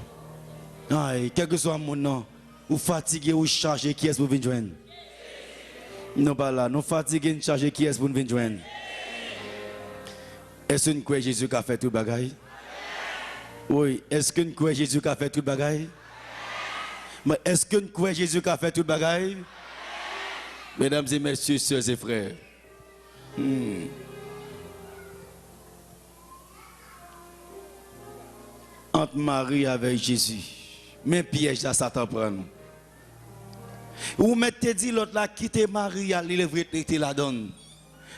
Aïe, quel que soit mon nom, ou fatigué ou chargé, qui est-ce que vous venez joindre? Non, pas là, nous fatigués, chargés, qui est-ce que vous venez joindre? Est-ce que nous croyons Jésus qui a fait tout le bagaille? Oui, est-ce que nous croyons Jésus qui a fait tout le bagaille? Mais est-ce que nous croyons Jésus qui a fait tout le bagaille? Mesdames et messieurs, sœurs et frères. Entre Marie avec Jésus, mais piège à Satan prend. Ou mettez dit l'autre là, quittez Marie, il est la donne.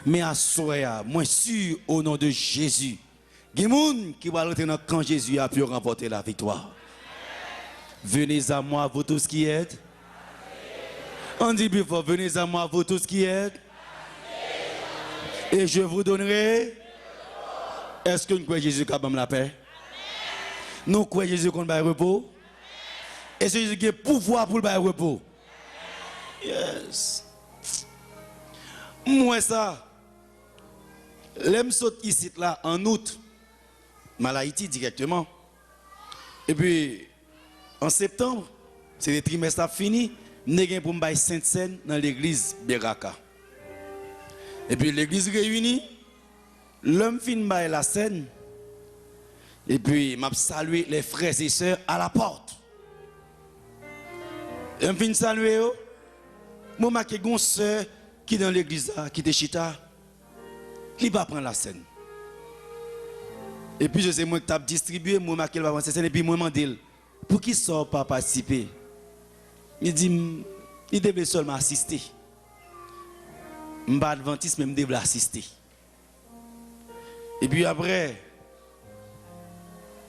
Mais à soi, moi sûr au nom de Jésus, il y a des gens qui vont rentrer dans quand Jésus a pu remporter la victoire. Venez à moi, vous tous qui êtes. On dit plus fort, venez à moi, vous tous qui êtes. Et je vous donnerai. Est-ce que nous croyons Jésus qui a la paix? Nous croyons Jésus qu'on a le repos? Est-ce que Jésus a le pouvoir pour le repos? Yes. Moi, ça, l'aime saute ici là en août, Haïti directement. Et puis, en septembre, c'est le trimestre fini. Nous avons pour me Sainte-Seine dans l'église Beraka. Et puis l'église réunie, l'homme fin bail la scène. Et puis m'a salué les frères et sœurs à la porte. L'homme fin saluer eux. Moi marqué une sœur qui dans l'église qui était chita, qui va prendre la scène. Et puis je sais moi que tu as distribué, moi marqué va prendre la scène et puis moi mandé pour qui sort pas participer. Il dit, il devait seulement assister. Je ne suis pas adventiste, mais je devais assister. Et puis après,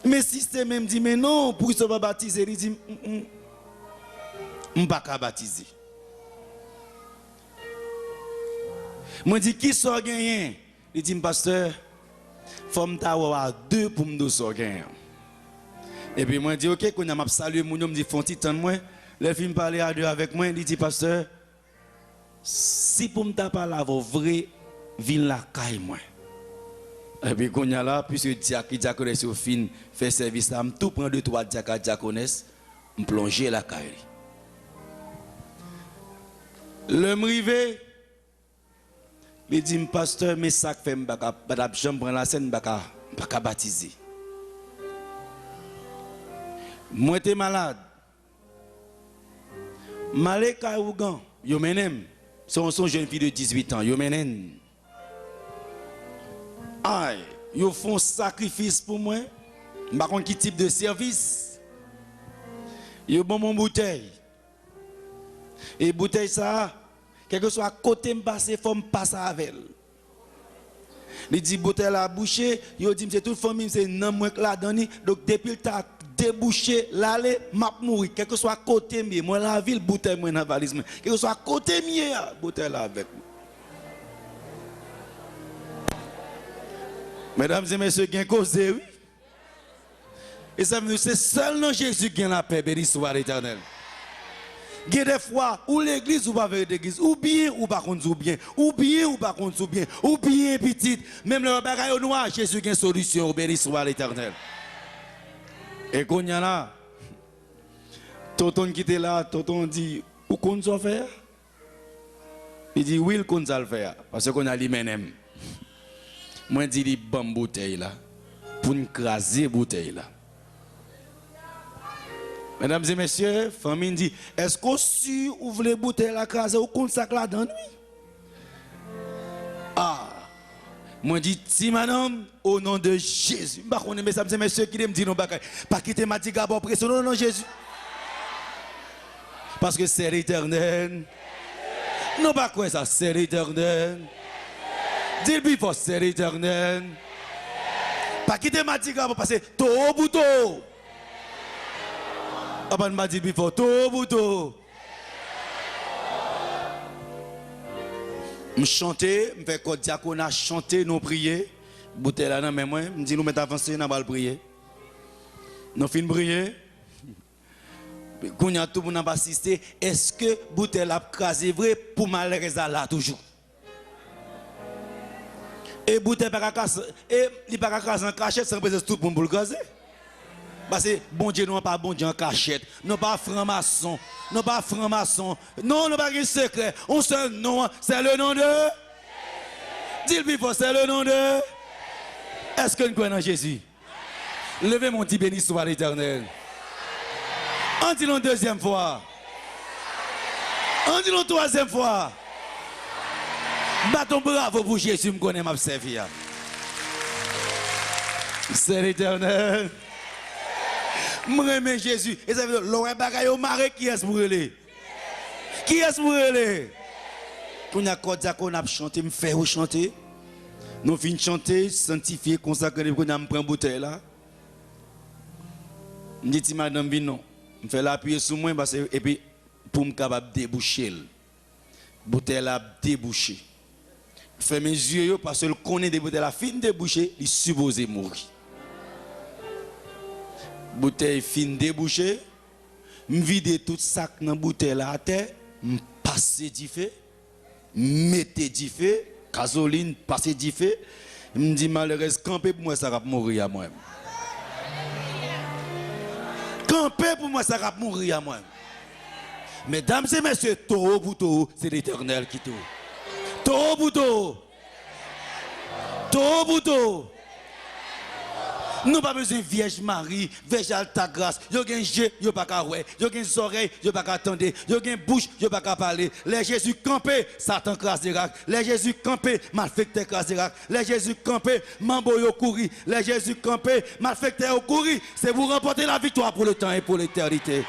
mes sisters me dit, mais non, pour qu'il ne soit pas baptisé, il dit, je ne suis pas baptisé. Je dis, qui sort gagné? Il dit, pasteur, il faut me avoir deux pour me sortir. Et puis moi, je dis, ok, quand je m'a salué, je me dis, font petit temps de moi. Le film parlait à Dieu avec moi, il dit, pasteur, si pour me parler à vos vrais, viens la caille moi. Et puis quand il y a là, puisque diaconesse au fin fait service, je tout prendre deux trois diaconesse, me plonger la caille. Le m'rivé, il dit, pasteur, mais ça fait m'baka, j'aime prendre la scène, m'baka baptiser. Moi, j'étais malade. Malé Kaougan, yo menem, son jeune fille de 18 ans, yo menen. Aïe, yo font sacrifice pour moi. Par contre, quel type de service? Yo bon mon bouteille. Et bouteille ça, quel que soit côté m'passe, faut me passer avec elle. Il dit bouteille la bouché, yo dit c'est toute famille, c'est non moins que la donne. Donc depuis le temps débouché, l'aller, m'a mourir. Quel que soit côté mieux, moi la ville, bouteille moi dans valise. Quel que soit côté mieux, bouteille là avec moi. Mesdames et messieurs, qui ont causé, oui. Et ça veut dire c'est seulement Jésus qui a la paix, béni soit l'éternel. Il y a des fois où l'église ou pas vers l'église, ou bien ou pas contre ou bien, ou bien ou pas contre ou bien, ou bien petite, même le bagaille au noir, Jésus a une solution, béni soit l'éternel. Et quand il y a là, tonton qui était là, tonton dit, où qu'on s'en faire? Il dit, oui, qu'on s'en faire, parce qu'on a l'hyménem. Moi, je dis, les bonnes bouteilles là, pour nous craser les bouteilles là. Mesdames et messieurs, famille dit, est-ce que si vous voulez bouteille la craser ou qu'on sac là dans nuit? Ah, moi dis, si madame, au nom de Jésus, je ne sais pas, mesdames et messieurs, qui me dit non, pas quitter ma tige à pression, non, non, Jésus. Parce que c'est l'éternel. Non, pas quoi ça, c'est l'éternel. Dis-le plus fort, c'est l'éternel. Pas quitter ma tige à passer, tout au bouton. Aban m'a dit before tout bouton. Je chanter, je fais quoi diaconat chanter, nous prier. Bouteille là, mais moi, je dis nous mettons avancer, nous allons prier. Nous finissons prier. Quand y a tout le monde assisté, est-ce que bouteille là crasé vrai pour malheureuse là toujours? Et bouteille pas casser, et il pas casser en cachette sans présence tout pour le caser. Parce que bon Dieu, non pas bon Dieu en cachette, non pas franc-maçon, non pas franc-maçon, non, non pas un secret, on seul nom, c'est le nom de. Dis-le plus fort, c'est le nom de. Est-ce que nous croyons en Jésus? Levez mon petit béni soit l'éternel. On dit une deuxième fois. On dit une troisième fois. Battons bravo pour Jésus, me connaît, m'a servi. C'est l'éternel. Moi, Jésus. Et ça veut dire, l'oreille bagaille au marais, qui est-ce pour aller? Qui est-ce pour aller? Quand on a chanté, me fait chanter. Nous finissons chanter, sanctifier, consacrer, qu'on a pris une bouteille là. Je dis, madame, non. Je fais l'appuyer sur moi, et puis, pour me capable de déboucher. Bouteille là, déboucher. Je fais mes yeux, parce que le connaît des bouteilles là, fin déboucher, il suppose mourir. Bouteille fine débouchée, me vide tout sac dans bouteille là à terre, me passer du feu, mettez du feu, gasoline, passer du feu, me dit malheureuse camper pour moi ça va mourir à moi. Camper pour moi ça va mourir à moi. Mesdames et messieurs, taureau pour taureau, c'est l'Éternel qui tourne. Taureau pour taureau. Taureau pour taureau. Nous pas besoin de Vierge Marie, Vierge Alta Grâce. Yo gen jeu, yo pas ka ouais. Yo gen oreilles, yo pas ka attendre. Yo gen bouche, yo pas ka parler. Les Jésus campé, Satan crase Irak. Les Jésus campé, malfecteur crase Irak. Les Jésus campé, mambo yo couri. Les Jésus campé, malfecteur yo couri. C'est pour remporter la victoire pour le temps et pour l'éternité.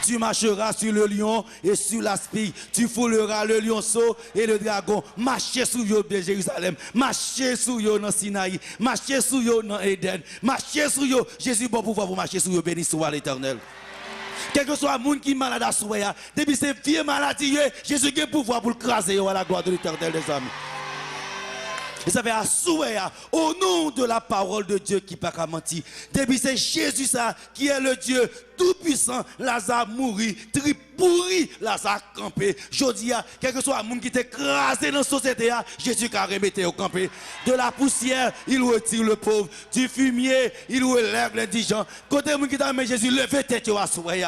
Tu marcheras sur le lion et sur la spie. Tu fouleras le lionceau et le dragon. Marcher sous yo de Jérusalem. Marcher sous yo dans Sinaï. Marcher sous yo dans Éden. Marcher sous yo. Jésus bon pouvoir pour marcher sous yo. Béni soit l'Éternel. Quel que soit le monde qui est malade à souhait, depuis ces vieux maladies, Jésus a pouvoir pour le craser à la gloire de l'Éternel des amis. Et ça fait à souhait, au nom de la parole de Dieu qui n'a pas menti. Depuis c'est Jésus ça, qui est le Dieu tout-puissant, Lazare mouri, tripouri, Lazare campé. Je dis, quel que soit le monde qui t'est écrasé dans la société, Jésus a remetté au campé. De la poussière, il retire le pauvre. Du fumier, il relève l'indigent. Côté le monde qui t'a mis Jésus, levez tête à souhait.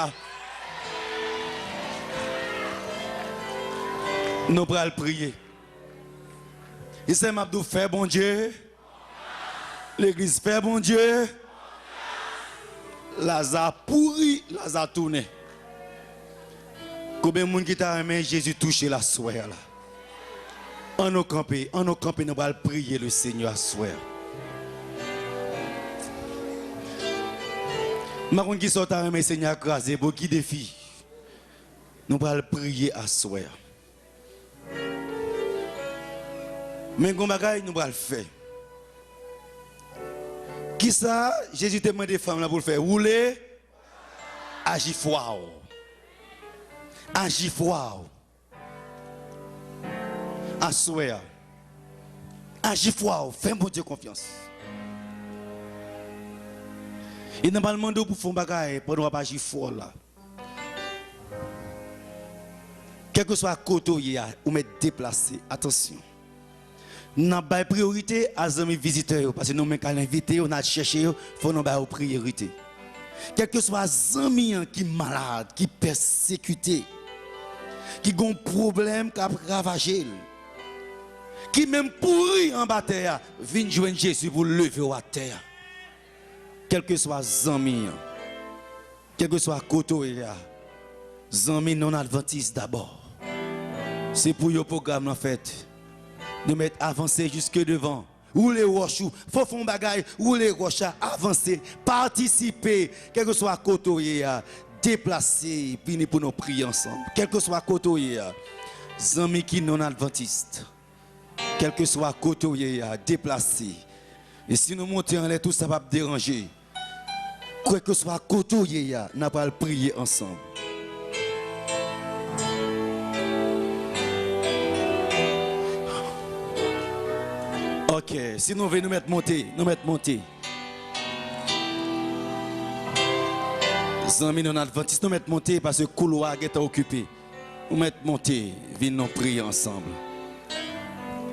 Nous allons prier. Il s'est m'abdou fait bon Dieu. L'église fait bon Dieu. Lazare pourri, Lazare tourné. Combien de monde qui t'a aimé Jésus touché la soie là. En nos campés, nous allons prier le Seigneur à soie. Ma qui sort à aimé Seigneur crasé beaucoup de défis. Nous allons prier à soie. Mais nous allons le faire. Qui ça? Jésus te demande des femmes pour le faire. Rouler, agir fort. Agir fort. Assoyer. Agir fort. Fais mon Dieu confiance. Il n'a pas demandé pour faire un bagage pour nous agir fort là. Quel que soit le côté où nous déplacer, attention. Nous avons une priorité à nos visiteurs parce que nous avons invité, on a cherché, il faut nous avoir une priorité. Quel que soit les amis qui sont malades, qui sont persécutés, qui ont un problème qui a ravagé, qui même pourri en bas terre, viennent joindre Jésus pour lever à terre. Quel que soit les amis, quel que soit le côté, les amis non adventistes d'abord. C'est pour le programme en fait. Nous mettre avancer jusque devant. Ou les roches, faut faire un bagage, ou les roches, avancer, participer, quel que soit côté, déplacer, puis pour nous prier ensemble. Quel que soit côté, les amis qui non adventistes, quel que soit côté, déplacer. Et si nous montons en l'air, tout ça va déranger. Quel que soit côté, nous allons prier ensemble. Ok, si nous voulons nous mettre monter, Les amis non adventistes, nous mettre monter parce que le couloir est occupé. Nous mettre monter, venons nous prier ensemble.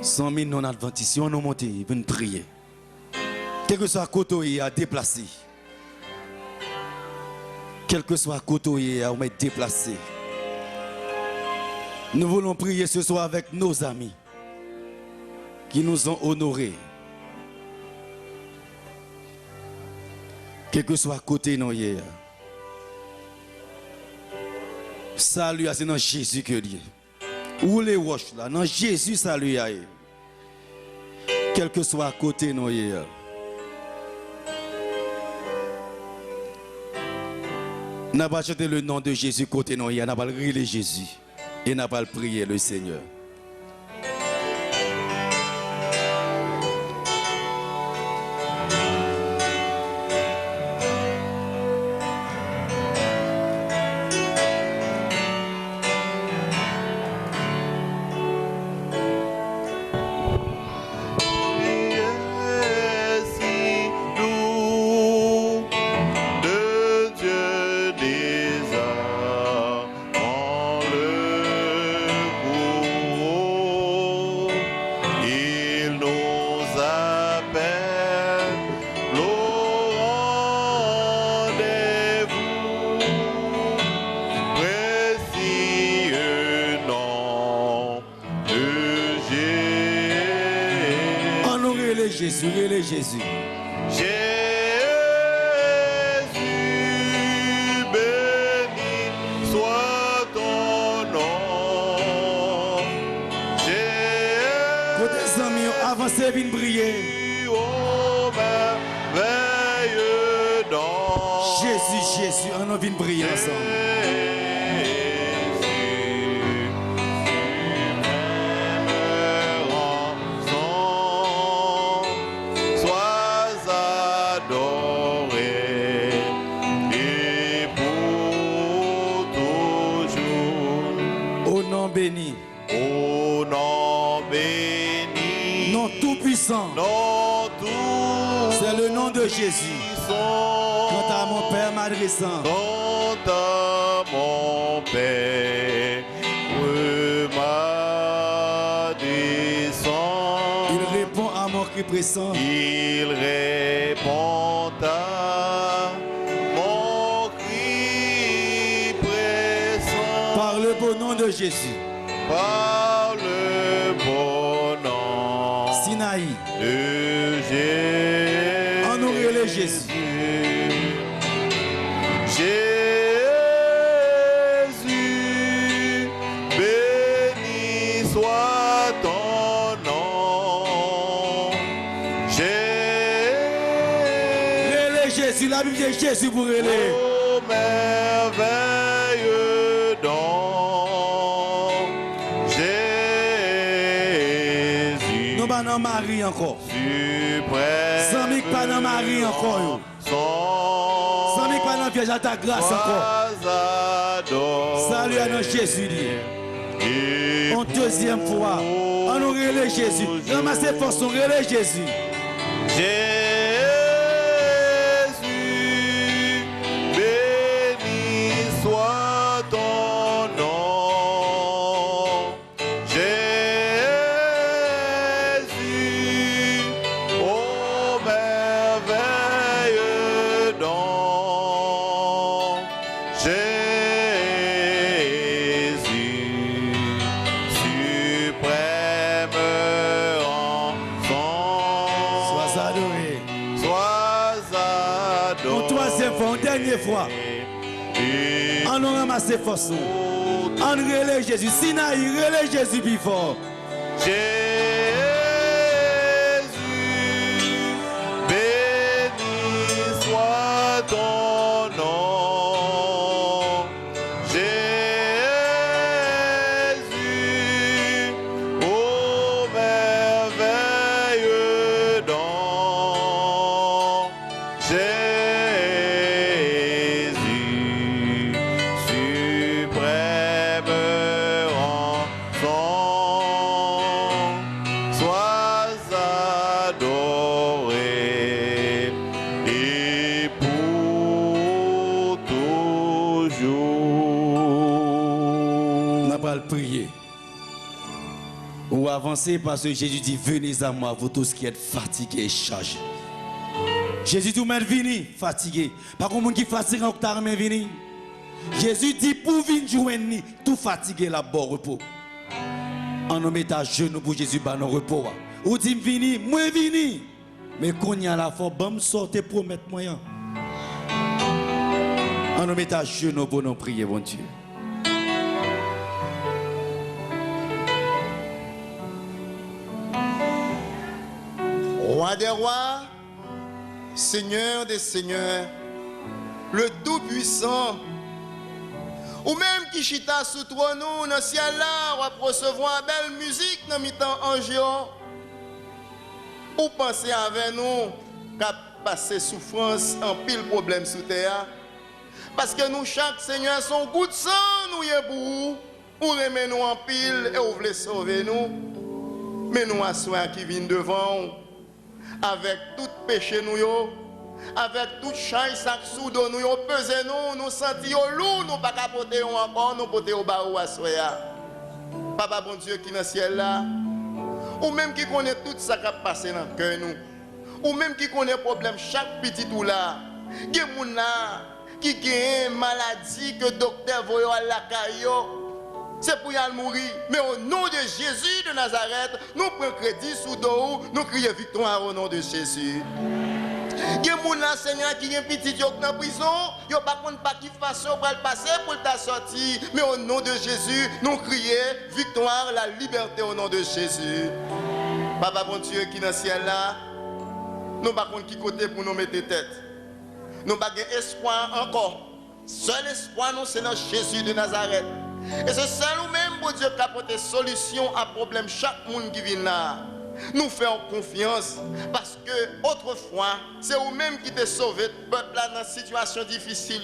Les amis non adventistes, si on nous monter, venons prier. Quel que soit le côté à déplacer. Quel que soit le côté à mettre déplacer. Nous voulons prier ce soir avec nos amis qui nous ont honorés. Quel que soit le côté non hier. Salut, c'est dans Jésus que Dieu. Où les roches là, dans Jésus salut. Quel que soit le côté non hier. N'a pas chanté le nom de Jésus côté non hier, n'a pas le Jésus et n'a pas le prier le Seigneur. Jésus. Jésus, béni soit ton nom. Jésus, côté amis, avancez, viens briller. Oh, merveilleux nom. Jésus, on vient briller ensemble. Béni. Au nom béni. Nom tout puissant. Nom tout. C'est le nom de Jésus. Quant à mon Père m'adressant. Quant à mon Père m'adressant. Il répond à mon cri pressant. Il répond à mon cri pressant. Par le beau nom de Jésus. Par beau nom Sinaï. de Jésus. En nous relève Jésus. Jésus, béni soit ton nom. Relève Jésus. La Bible dit Jésus pour relève. Oh, merveilleux don. Jésus. Nous pas dans Marie encore. Suprême. Sans mic pas dans Marie encore. Yo. Sans mic pas dans Vierge à ta grâce encore. Salut à notre Jésus. En deuxième fois. On nous relève Jésus. Ramassez force, on relève Jésus. Jésus, béni soit ton nom. Jésus, ô merveilleux don. Jésus, suprême enfant. Sois adoré. Sois adoré. Une troisième fois, une dernière fois. On nous ramasse force. On relève Jésus. Sinaï, relève Jésus plus fort. Jésus, béni soit ton nom. Jésus, ô merveilleux don. Jésus, suprême enfant, sois adoré et pour toujours. On va le prier. Ou avancer parce que Jésus dit venez à moi, vous tous qui êtes fatigués et chargés. Jésus dit même venez fatigué. Par contre, qui fatigué en octave mais venez. Jésus dit pour venir joindre tout fatigué là bas repos. On nous met à genoux pour Jésus dans nos repos. Ou dit venez, moi venez. Mais quand il y a la fois, bon sortez promettre moyen. On nous met à genoux pour nous prier, bon Dieu. Roi des rois, Seigneur des seigneurs, le Tout-Puissant, ou même qui chita sous trône nous dans le ciel là, on va recevoir une belle musique dans le temps en géant. Ou pensez avec nous qu'à passer souffrance en pile problème sous terre. Parce que nous, chaque Seigneur, son goût de sang, nous y est pour vous. Ou remet nous en pile et vous voulez sauver nous. Mais nous, à soi qui viennent devant, avec tout péché nous, avec tout chaîne, sac sous de nous, pesez nous sentir lourd, nous pas capoter encore, nous porter au barreau à soi. Papa bon Dieu qui est dans le ciel là, ou même qui connaît tout ça qui a passé dans le cœur nous, ou même qui connaît problème chaque petit tout là, il y a des gens là qui ont une maladie que le docteur voyait à la caillou. C'est pour y aller mourir. Mais au nom de Jésus de Nazareth, nous prenons crédit sous dos, nous crions victoire au nom de Jésus. Il y a des gens, Seigneur, qui ont petit qui sont dans la prison, ils ne savent pas qui façon pour le passer pour ta sortie. Mais au nom de Jésus, nous crions victoire, la liberté au nom de Jésus. Papa bon Dieu qui est dans le ciel là, nous ne savons pas qui côté pour nous mettre tête. Nous n'avons pas espoir encore. Seul espoir, nous, c'est dans Jésus de Nazareth. Et c'est seul ou même, bon Dieu, qui apporte solution à problème chaque monde qui vient là. Nous faisons confiance parce que autrefois, c'est vous-même qui t'es sauvé le peuple là dans une situation difficile.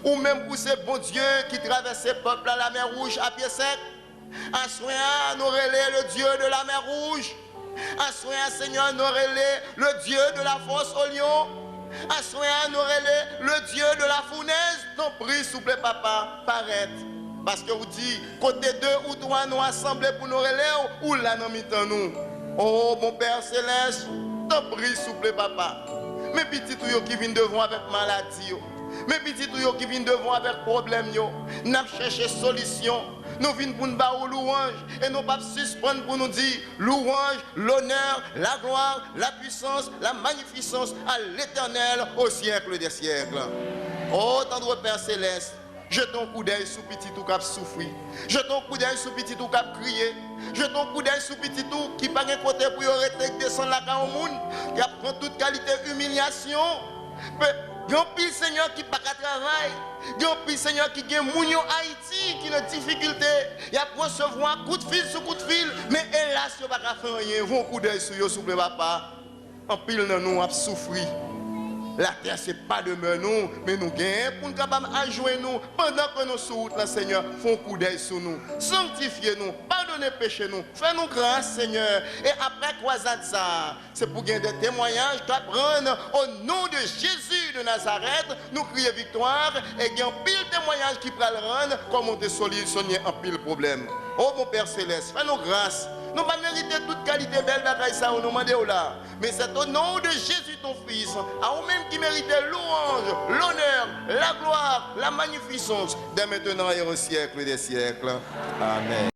Ou même pour ce bon Dieu qui traverse le peuple à la mer Rouge à pied sec. À soin, nous relais le Dieu de la mer Rouge. À soin, Seigneur, nous relais le Dieu de la fosse au lion. À soin, nous relais le Dieu de la fournaise. Ton prie, s'il vous plaît, papa, paraître. Parce que vous dites, côté deux ou trois, nous assemblés pour nous relayer, ou là, nous mettons nous. Oh, mon Père Céleste, t'en prie, s'il vous plaît, papa. Mes petits qui viennent devant avec maladie, mes petits qui viennent devant avec problème, nous cherchons solution. nous venons pour nous battre louange et nous pas suspendre pour nous dire louange, l'honneur, la gloire, la puissance, la magnificence à l'Éternel au siècle des siècles. Oh, tendre Père Céleste, jette un coup d'œil sur petit tout qui a souffert. Jette un coup d'œil sur petit tout qui a crié. Jette un coup d'œil sur petit tout qui n'a pas un côté pour arrêter de descendre la caille au monde, qui a pris toute qualité d'humiliation. Il y a un pile Seigneur qui n'a pas de travail. Il y a un pile Seigneur qui a Mounio Haïti qui a des difficultés. Il a recevoir coup de fil sur coup de fil. Mais hélas, il n'y a pas faire rien. Vont coup d'œil sur eux, s'il vous plaît, papa. En pile, nous avons souffert. La terre, ce n'est pas de nous, mais nous gagnons pour nous capables de jouer nous pendant que nous sommes sur route, Seigneur. Font coup d'œil sur nous. Sanctifiez-nous. Pardonnez péché nous. Fais-nous grâce, Seigneur. Et après croisade ça, c'est pour gagner des témoignages qu'apprendre au nom de Jésus de Nazareth. Nous crions victoire et il y a un pile témoignage qui peut le rendre comme on te solutionner un pile problème. Oh mon Père Céleste, fais-nous grâce. Nous ne pas mériter toute qualité belle bagaille ça, on nous demande là. Mais c'est au nom de Jésus ton Fils, à vous-même qui méritez louange, l'honneur, la gloire, la magnificence, dès maintenant et au siècle des siècles. Amen.